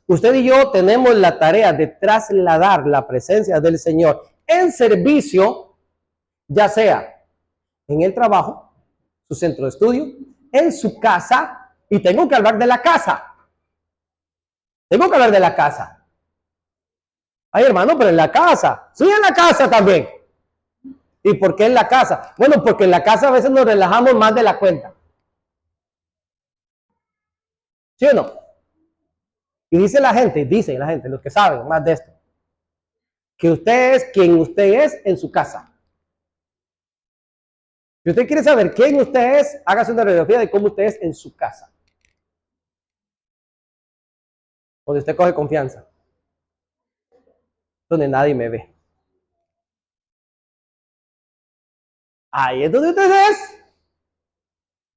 [SPEAKER 1] usted y yo tenemos la tarea de trasladar la presencia del Señor en servicio, ya sea en el trabajo, su centro de estudio, en su casa, y tengo que hablar de la casa. Tengo que hablar de la casa. Ay, hermano, pero en la casa. Sí, en la casa también. ¿Y por qué en la casa? Bueno, porque en la casa a veces nos relajamos más de la cuenta. ¿Sí o no? Y dice la gente, los que saben más de esto, que usted es quien usted es en su casa. Si usted quiere saber quién usted es, hágase una radiografía de cómo usted es en su casa. Donde usted coge confianza. donde nadie me ve. Ahí es donde usted es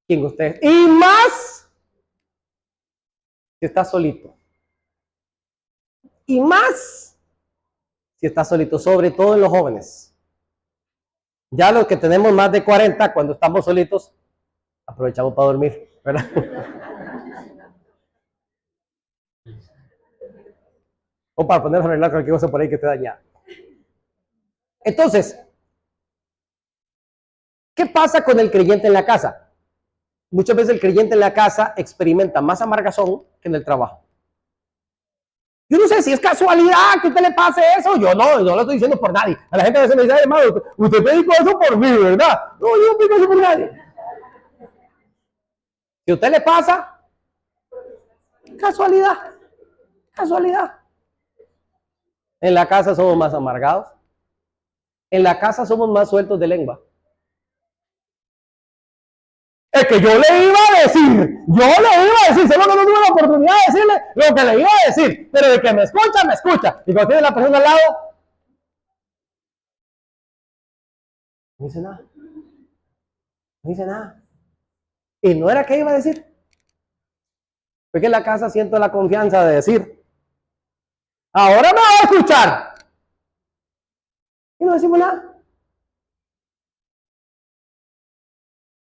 [SPEAKER 1] quien usted es. Y más si está solito. Y más si está solito, sobre todo en los jóvenes. Ya los que tenemos más de 40, cuando estamos solitos, aprovechamos para dormir, ¿verdad? O para poner a arreglar cualquier cosa por ahí que te daña. Entonces, ¿qué pasa con el creyente en la casa? Muchas veces el creyente en la casa experimenta más amargazón que en el trabajo. Yo no sé si es casualidad que a usted le pase eso. Yo no lo estoy diciendo por nadie. A la gente a veces me dice, hermano, usted predicó eso por mí, ¿verdad? No, yo no predico eso por nadie. Si a usted le pasa, casualidad. Casualidad. En la casa somos más amargados. En la casa somos más sueltos de lengua. Es que yo le iba a decir, solo que no tuve la oportunidad de decirle lo que le iba a decir, pero de que me escucha, me escucha. Y cuando tiene la persona al lado, no dice nada, no dice nada. Y no era que iba a decir. Porque en la casa siento la confianza de decir, ahora me va a escuchar. Y no decimos nada.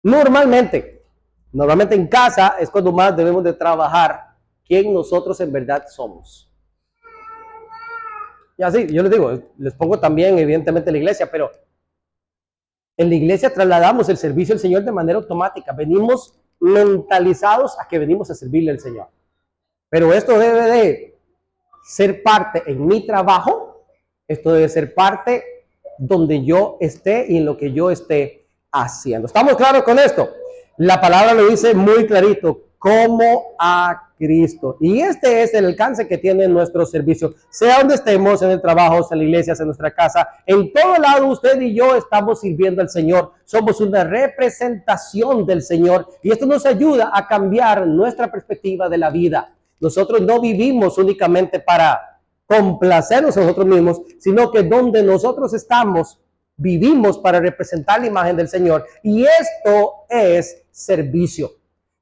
[SPEAKER 1] Normalmente en casa es cuando más debemos de trabajar quién nosotros en verdad somos. Y así, yo les digo, les pongo también evidentemente la iglesia, pero en la iglesia trasladamos el servicio al Señor de manera automática. Venimos mentalizados a que venimos a servirle al Señor. Pero esto debe de ser parte en mi trabajo, esto debe ser parte donde yo esté y en lo que yo esté haciendo. ¿Estamos claros con esto? La palabra lo dice muy clarito, como a Cristo. Y este es el alcance que tiene nuestro servicio. Sea donde estemos, en el trabajo, en la iglesia, en nuestra casa, en todo lado usted y yo estamos sirviendo al Señor. Somos una representación del Señor y esto nos ayuda a cambiar nuestra perspectiva de la vida. Nosotros no vivimos únicamente para complacernos a nosotros mismos, sino que donde nosotros estamos, vivimos para representar la imagen del Señor. Y esto es servicio.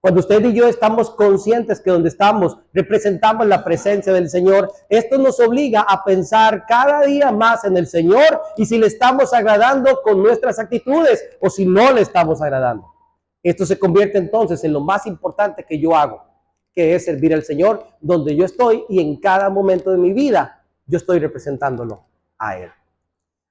[SPEAKER 1] Cuando usted y yo estamos conscientes que donde estamos representamos la presencia del Señor, esto nos obliga a pensar cada día más en el Señor y si le estamos agradando con nuestras actitudes o si no le estamos agradando. Esto se convierte entonces en lo más importante que yo hago, que es servir al Señor donde yo estoy y en cada momento de mi vida yo estoy representándolo a Él.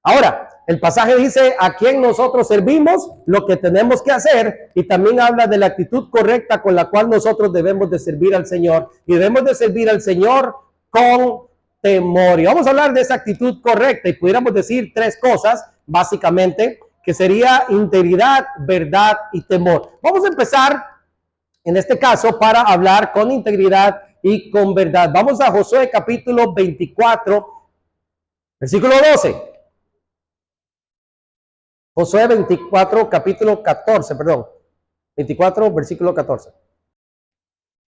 [SPEAKER 1] Ahora, el pasaje dice a quién nosotros servimos, lo que tenemos que hacer, y también habla de la actitud correcta con la cual nosotros debemos de servir al Señor. Y debemos de servir al Señor con temor. Y vamos a hablar de esa actitud correcta y pudiéramos decir tres cosas, básicamente, que sería integridad, verdad y temor. Vamos a empezar, en este caso, para hablar con integridad y con verdad. Vamos a Josué capítulo 24, versículo 12. Josué 24, capítulo 14, perdón. 24, versículo 14.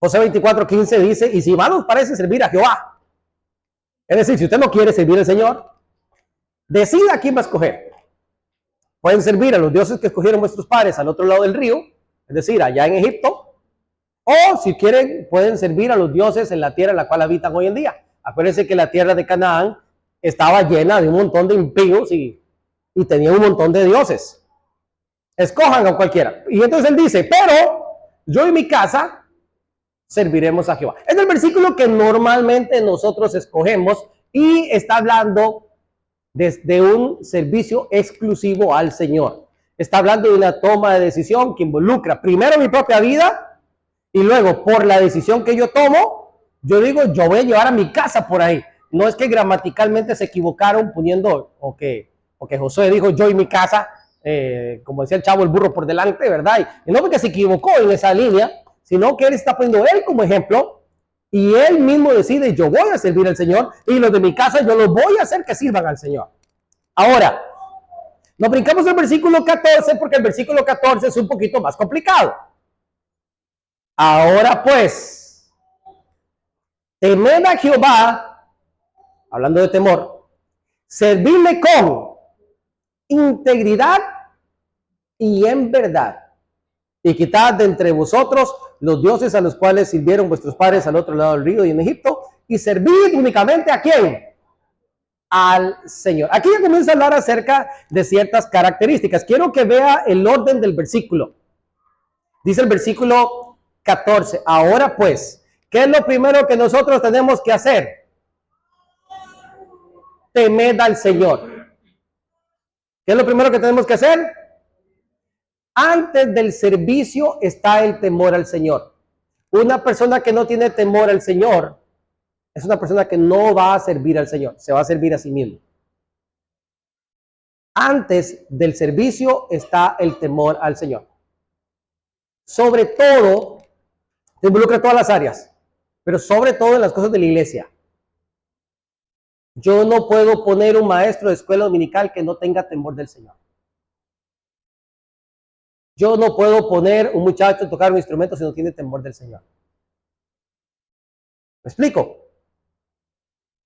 [SPEAKER 1] Josué 24, 15 dice, y si mal os parece servir a Jehová. Es decir, si usted no quiere servir al Señor, decida a quién va a escoger. Pueden servir a los dioses que escogieron vuestros padres al otro lado del río, es decir, allá en Egipto. O si quieren, pueden servir a los dioses en la tierra en la cual habitan hoy en día. Acuérdense que la tierra de Canaán estaba llena de un montón de impíos y tenía un montón de dioses. Escojan a cualquiera. Y entonces él dice, pero yo y mi casa serviremos a Jehová. Es el versículo que normalmente nosotros escogemos y está hablando de un servicio exclusivo al Señor. Está hablando de una toma de decisión que involucra primero mi propia vida y luego por la decisión que yo tomo, yo digo, yo voy a llevar a mi casa por ahí. No es que gramaticalmente se equivocaron poniendo porque Josué dijo yo y mi casa, como decía el chavo, el burro por delante, ¿verdad? Y no porque se equivocó en esa línea, sino que él está poniendo él como ejemplo y él mismo decide, yo voy a servir al Señor y los de mi casa yo los voy a hacer que sirvan al Señor. Ahora, nos brincamos el versículo 14 porque el versículo 14 es un poquito más complicado. Ahora pues, temed a Jehová, hablando de temor, servirle con integridad y en verdad. Y quitad de entre vosotros los dioses a los cuales sirvieron vuestros padres al otro lado del río y en Egipto, y servid únicamente ¿a quién? Al Señor. Aquí ya comienza a hablar acerca de ciertas características. Quiero que vea el orden del versículo. Dice el versículo 14. Ahora pues, ¿qué es lo primero que nosotros tenemos que hacer? Temed al Señor. ¿Qué es lo primero que tenemos que hacer? Antes del servicio está el temor al Señor. Una persona que no tiene temor al Señor es una persona que no va a servir al Señor, se va a servir a sí mismo. Antes del servicio está el temor al Señor. Sobre todo, involucra todas las áreas, pero sobre todo en las cosas de la iglesia. Yo no puedo poner un maestro de escuela dominical que no tenga temor del Señor. Yo no puedo poner un muchacho a tocar un instrumento si no tiene temor del Señor. ¿Me explico?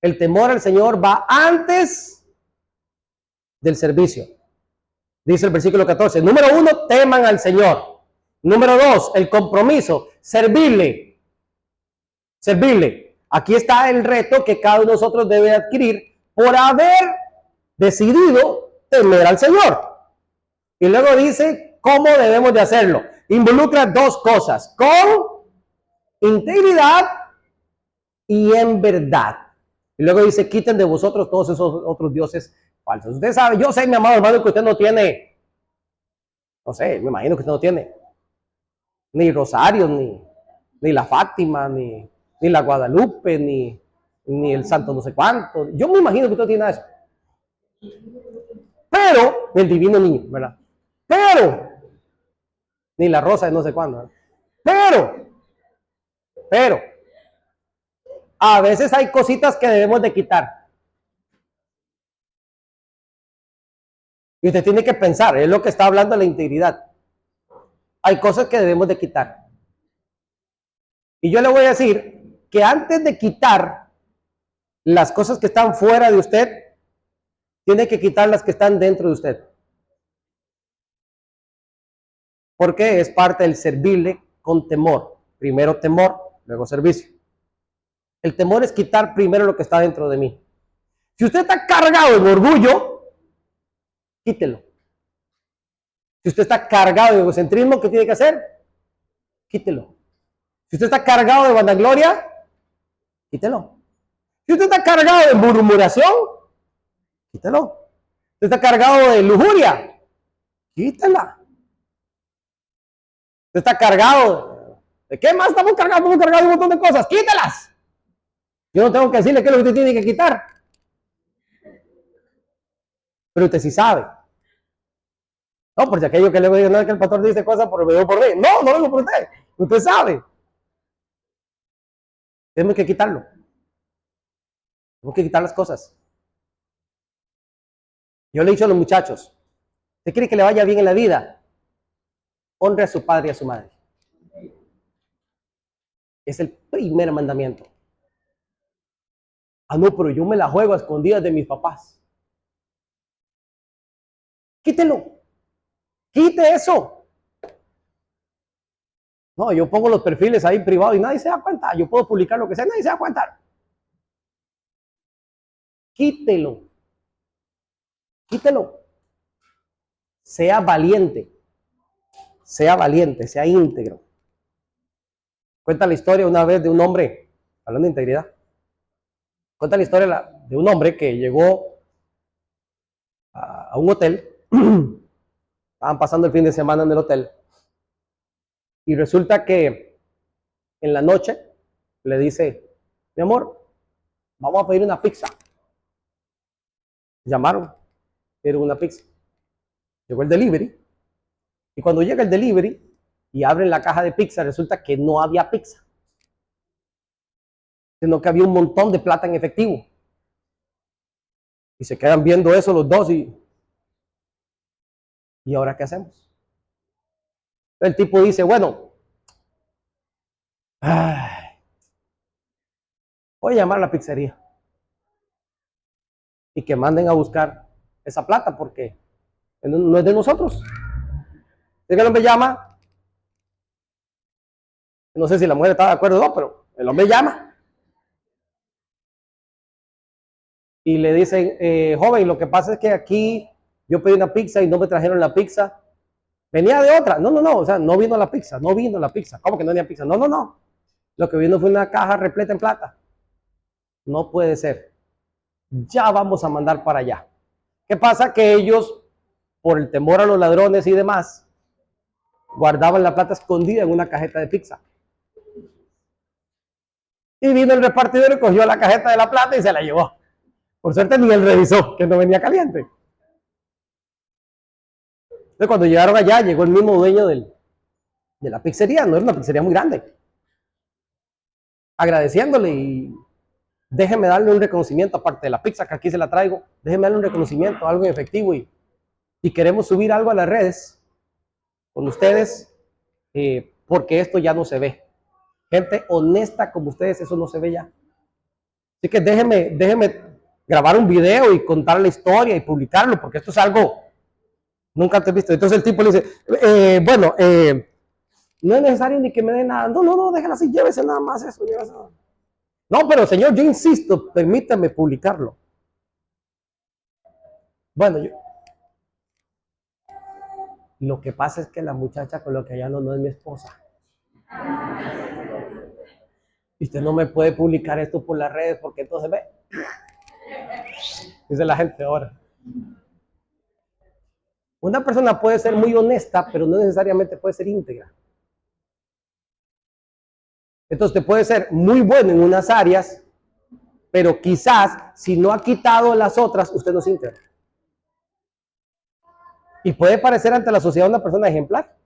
[SPEAKER 1] El temor al Señor va antes del servicio. Dice el versículo 14. Número 1, teman al Señor. Número 2, el compromiso, servirle. Servirle. Aquí está el reto que cada uno de nosotros debe adquirir por haber decidido temer al Señor. Y luego dice cómo debemos de hacerlo. Involucra dos cosas, con integridad y en verdad. Y luego dice, quiten de vosotros todos esos otros dioses falsos. Usted sabe, yo sé, mi amado hermano, que usted no tiene, no sé, me imagino que usted no tiene ni rosarios, ni la Fátima, ni la Guadalupe, ni el santo no sé cuánto. Yo me imagino que usted no tiene nada de eso. Pero, el divino niño, ¿verdad? Pero, ni la rosa de no sé cuándo, ¿verdad? Pero, a veces hay cositas que debemos de quitar. Y usted tiene que pensar, es lo que está hablando de la integridad. Hay cosas que debemos de quitar. Y yo le voy a decir que antes de quitar las cosas que están fuera de usted, tiene que quitar las que están dentro de usted. Porque es parte del servirle con temor. Primero temor, luego servicio. El temor es quitar primero lo que está dentro de mí. Si usted está cargado de orgullo, quítelo. Si usted está cargado de egocentrismo, ¿qué tiene que hacer? Quítelo. Si usted está cargado de vanagloria, quítelo. Si usted está cargado de murmuración, quítelo. Si usted está cargado de lujuria, quítela. Si usted está cargado ¿de qué más estamos cargados? Estamos cargados de un montón de cosas, quítelas. Yo no tengo que decirle qué es lo que usted tiene que quitar. Pero usted sí sabe. No, por si aquello que le voy a decir, no es que el pastor dice cosas por mí. No, no lo digo por usted. Usted sabe. Tenemos que quitarlo. Tenemos que quitar las cosas. Yo le he dicho a los muchachos, ¿usted quiere que le vaya bien en la vida? Honre a su padre y a su madre. Es el primer mandamiento. Ah, no, pero yo me la juego a escondidas de mis papás. Quítelo. Quite eso. No, yo pongo los perfiles ahí privados y nadie se da cuenta. Yo puedo publicar lo que sea, nadie se da cuenta. Quítelo. Quítelo. Sea valiente. Sea valiente, sea íntegro. Cuenta la historia una vez de un hombre, hablando de integridad. Cuenta la historia de un hombre que llegó a un hotel. Estaban pasando el fin de semana en el hotel. Y resulta que en la noche le dice, mi amor, vamos a pedir una pizza. Llamaron, pidieron una pizza. Llegó el delivery. Y cuando llega el delivery y abren la caja de pizza, resulta que no había pizza, sino que había un montón de plata en efectivo. Y se quedan viendo eso los dos y ¿ahora qué hacemos? El tipo dice, bueno, voy a llamar a la pizzería. y que manden a buscar esa plata porque no es de nosotros. Es que el hombre llama, no sé si la mujer está de acuerdo o no, pero el hombre llama y le dicen, joven, lo que pasa es que aquí yo pedí una pizza y no me trajeron la pizza. Venía de otra. No, o sea, no vino la pizza. ¿Cómo que no venía pizza? No. Lo que vino fue una caja repleta en plata. No puede ser. Ya vamos a mandar para allá. ¿Qué pasa? Que ellos, por el temor a los ladrones y demás, guardaban la plata escondida en una cajeta de pizza. Y vino el repartidor y cogió la cajeta de la plata y se la llevó. Por suerte ni él revisó que no venía caliente. Entonces cuando llegaron allá, llegó el mismo dueño de la pizzería. No era una pizzería muy grande. Agradeciéndole y déjeme darle un reconocimiento, aparte de la pizza que aquí se la traigo, déjeme darle un reconocimiento, algo en efectivo y queremos subir algo a las redes con ustedes porque esto ya no se ve. Gente honesta como ustedes, eso no se ve ya. Así que déjeme grabar un video y contar la historia y publicarlo porque esto es algo nunca antes visto. Entonces el tipo le dice, no es necesario ni que me dé nada. No, déjala así, llévese nada más eso, llévese nada. No, pero señor, yo insisto, permítame publicarlo. Bueno, lo que pasa es que la muchacha con lo que allá no es mi esposa. Y usted no me puede publicar esto por las redes porque entonces ve. Dice la gente ahora. Una persona puede ser muy honesta, pero no necesariamente puede ser íntegra. Entonces usted puede ser muy bueno en unas áreas, pero quizás si no ha quitado las otras, usted no es íntegro. Y puede parecer ante la sociedad una persona ejemplar.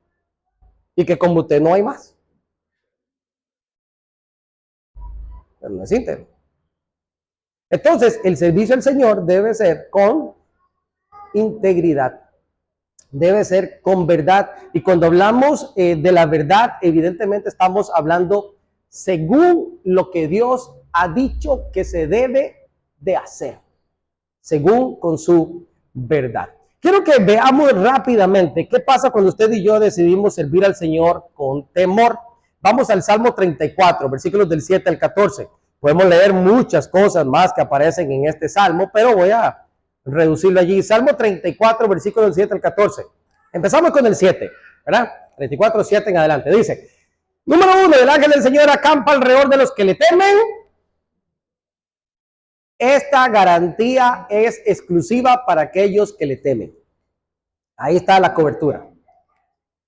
[SPEAKER 1] Y que como usted no hay más. Pero no es íntegro. Entonces, el servicio al Señor debe ser con integridad. Debe ser con verdad. Y cuando hablamos de la verdad, evidentemente estamos hablando según lo que Dios ha dicho que se debe de hacer. Según con su verdad. Quiero que veamos rápidamente qué pasa cuando usted y yo decidimos servir al Señor con temor. Vamos al Salmo 34, versículos del 7 al 14. Podemos leer muchas cosas más que aparecen en este Salmo, pero voy a reducirlo allí. Salmo 34, versículos del 7 al 14. Empezamos con el 7, ¿verdad? 34, 7 en adelante. Dice, número 1, el ángel del Señor acampa alrededor de los que le temen. Esta garantía es exclusiva para aquellos que le temen. Ahí está la cobertura.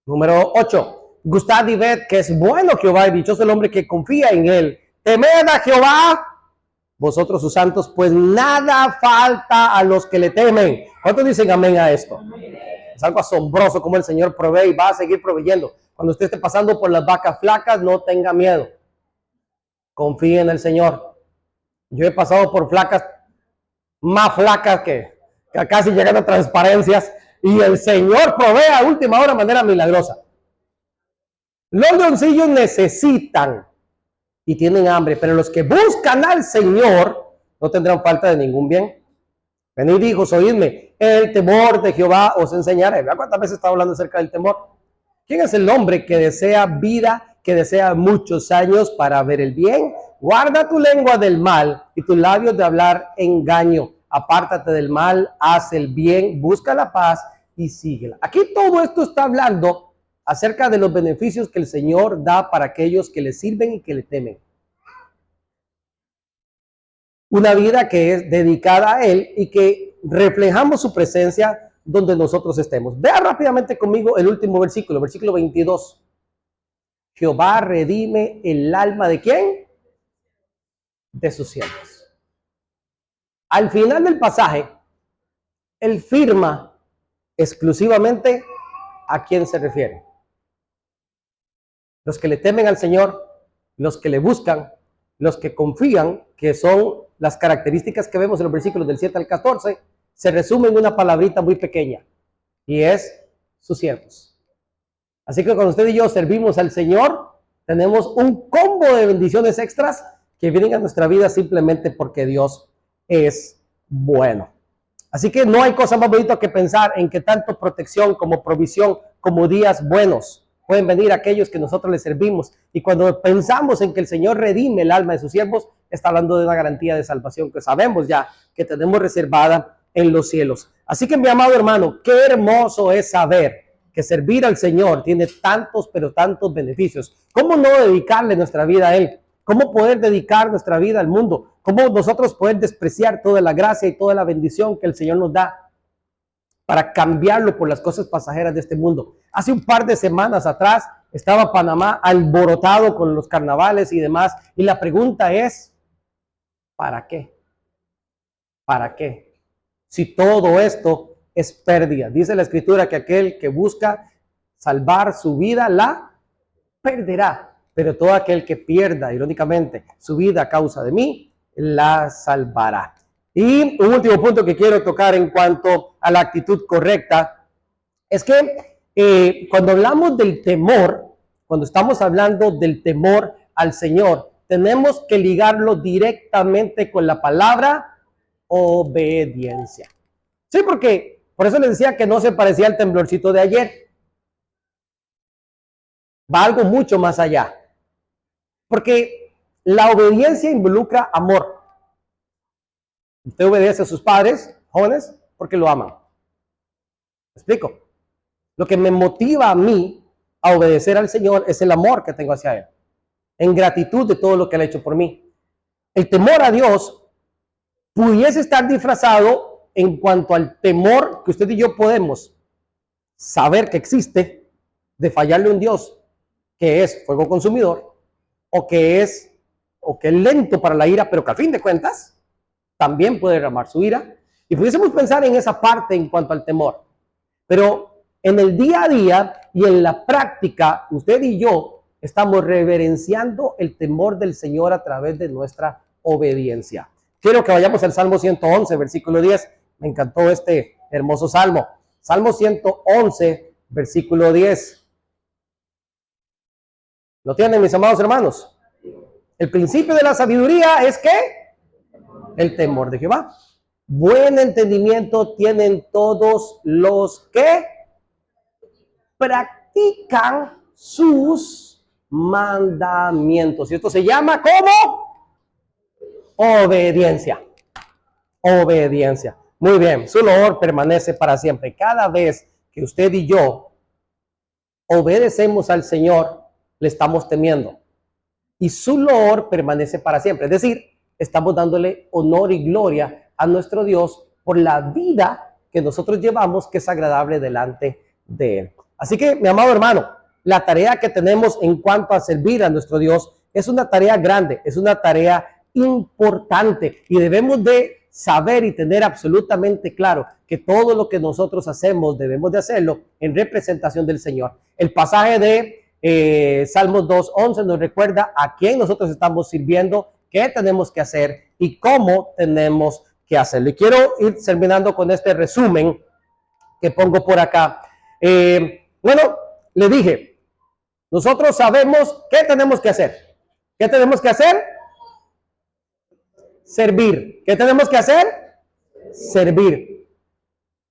[SPEAKER 1] Número 8. Gustad y ved que es bueno Jehová y dichoso el hombre que confía en él. Temed a Jehová, vosotros sus santos, pues nada falta a los que le temen. ¿Cuántos dicen amén a esto? Amén. Es algo asombroso como el Señor provee y va a seguir proveyendo. Cuando usted esté pasando por las vacas flacas, no tenga miedo. Confíe en el Señor. Yo he pasado por flacas, más flacas que casi llegan a transparencias, y el Señor provee a última hora de manera milagrosa. Los leoncillos necesitan y tienen hambre, pero los que buscan al Señor no tendrán falta de ningún bien. Venid, hijos, oídme, el temor de Jehová os enseñaré. ¿Verdad? ¿Cuántas veces está hablando acerca del temor? ¿Quién es el hombre que desea vida, que desea muchos años para ver el bien? Guarda tu lengua del mal y tus labios de hablar engaño. Apártate del mal, haz el bien, busca la paz y síguela. Aquí todo esto está hablando acerca de los beneficios que el Señor da para aquellos que le sirven y que le temen. Una vida que es dedicada a Él y que reflejamos su presencia donde nosotros estemos. Vea rápidamente conmigo el último versículo, versículo 22. Jehová redime el alma ¿de quién? De sus siervos. Al final del pasaje, Él firma exclusivamente a quién se refiere. Los que le temen al Señor, los que le buscan, los que confían, que son las características que vemos en los versículos del 7 al 14, se resumen en una palabrita muy pequeña, y es sus siervos. Así que cuando usted y yo servimos al Señor, tenemos un combo de bendiciones extras que vienen a nuestra vida simplemente porque Dios es bueno. Así que no hay cosa más bonita que pensar en que tanto protección como provisión, como días buenos, pueden venir aquellos que nosotros les servimos. Y cuando pensamos en que el Señor redime el alma de sus siervos, está hablando de una garantía de salvación que sabemos ya que tenemos reservada en los cielos. Así que, mi amado hermano, qué hermoso es saber que servir al Señor tiene tantos, pero tantos beneficios. ¿Cómo no dedicarle nuestra vida a Él? ¿Cómo poder dedicar nuestra vida al mundo? ¿Cómo nosotros poder despreciar toda la gracia y toda la bendición que el Señor nos da para cambiarlo por las cosas pasajeras de este mundo? Hace un par de semanas atrás estaba Panamá alborotado con los carnavales y demás. Y la pregunta es, ¿para qué? ¿Para qué? Si todo esto es pérdida. Dice la Escritura que aquel que busca salvar su vida la perderá. Pero todo aquel que pierda, irónicamente, su vida a causa de mí, la salvará. Y un último punto que quiero tocar en cuanto a la actitud correcta es que cuando hablamos del temor, cuando estamos hablando del temor al Señor, tenemos que ligarlo directamente con la palabra obediencia. Sí, porque por eso les decía que no se parecía al temblorcito de ayer. Va algo mucho más allá. Porque la obediencia involucra amor. Usted obedece a sus padres, jóvenes, porque lo aman. ¿Me explico? Lo que me motiva a mí a obedecer al Señor es el amor que tengo hacia Él, en gratitud de todo lo que Él ha hecho por mí. El temor a Dios pudiese estar disfrazado en cuanto al temor que usted y yo podemos saber que existe de fallarle a un Dios que es fuego consumidor, o que es lento para la ira, pero que al fin de cuentas también puede derramar su ira. Y pudiésemos pensar en esa parte en cuanto al temor. Pero en el día a día y en la práctica, usted y yo estamos reverenciando el temor del Señor a través de nuestra obediencia. Quiero que vayamos al Salmo 111, versículo 10. Me encantó este hermoso salmo. Salmo 111, versículo 10. ¿Lo tienen, mis amados hermanos? El principio de la sabiduría es que el temor de Jehová. Buen entendimiento tienen todos los que practican sus mandamientos. Y esto se llama ¿cómo? Obediencia. Obediencia. Muy bien, su loor permanece para siempre. Cada vez que usted y yo obedecemos al Señor, le estamos temiendo. Y su loor permanece para siempre. Es decir, estamos dándole honor y gloria a nuestro Dios por la vida que nosotros llevamos, que es agradable delante de Él. Así que, mi amado hermano, la tarea que tenemos en cuanto a servir a nuestro Dios es una tarea grande, es una tarea importante, y debemos de saber y tener absolutamente claro que todo lo que nosotros hacemos debemos de hacerlo en representación del Señor. El pasaje de Salmos 2:11 nos recuerda a quién nosotros estamos sirviendo, qué tenemos que hacer y cómo tenemos que hacerlo. Y quiero ir terminando con este resumen que pongo por acá. Bueno, le dije, nosotros sabemos qué tenemos que hacer. ¿Qué tenemos que hacer? Servir. ¿Qué tenemos que hacer? Servir.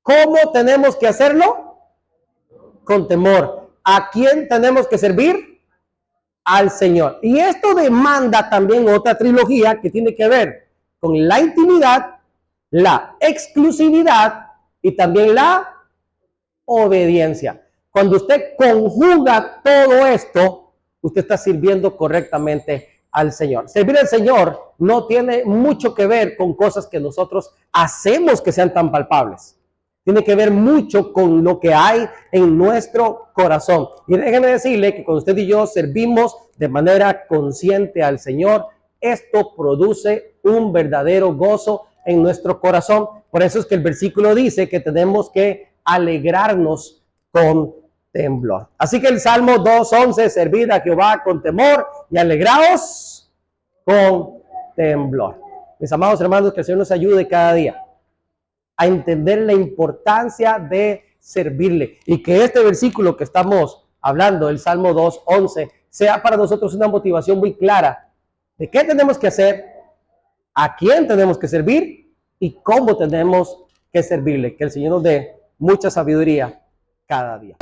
[SPEAKER 1] ¿Cómo tenemos que hacerlo? Con temor. ¿A quién tenemos que servir? Al Señor. Y esto demanda también otra trilogía que tiene que ver con la intimidad, la exclusividad y también la obediencia. Cuando usted conjuga todo esto, usted está sirviendo correctamente al Señor. Servir al Señor no tiene mucho que ver con cosas que nosotros hacemos que sean tan palpables. Tiene que ver mucho con lo que hay en nuestro corazón. Y déjeme decirle que cuando usted y yo servimos de manera consciente al Señor, esto produce un verdadero gozo en nuestro corazón. Por eso es que el versículo dice que tenemos que alegrarnos con temblor. Así que el Salmo 2:11, servid a Jehová con temor y alegraos con temblor. Mis amados hermanos, que el Señor nos ayude cada día a entender la importancia de servirle, y que este versículo que estamos hablando, el Salmo 2:11, sea para nosotros una motivación muy clara de qué tenemos que hacer, a quién tenemos que servir y cómo tenemos que servirle. Que el Señor nos dé mucha sabiduría cada día.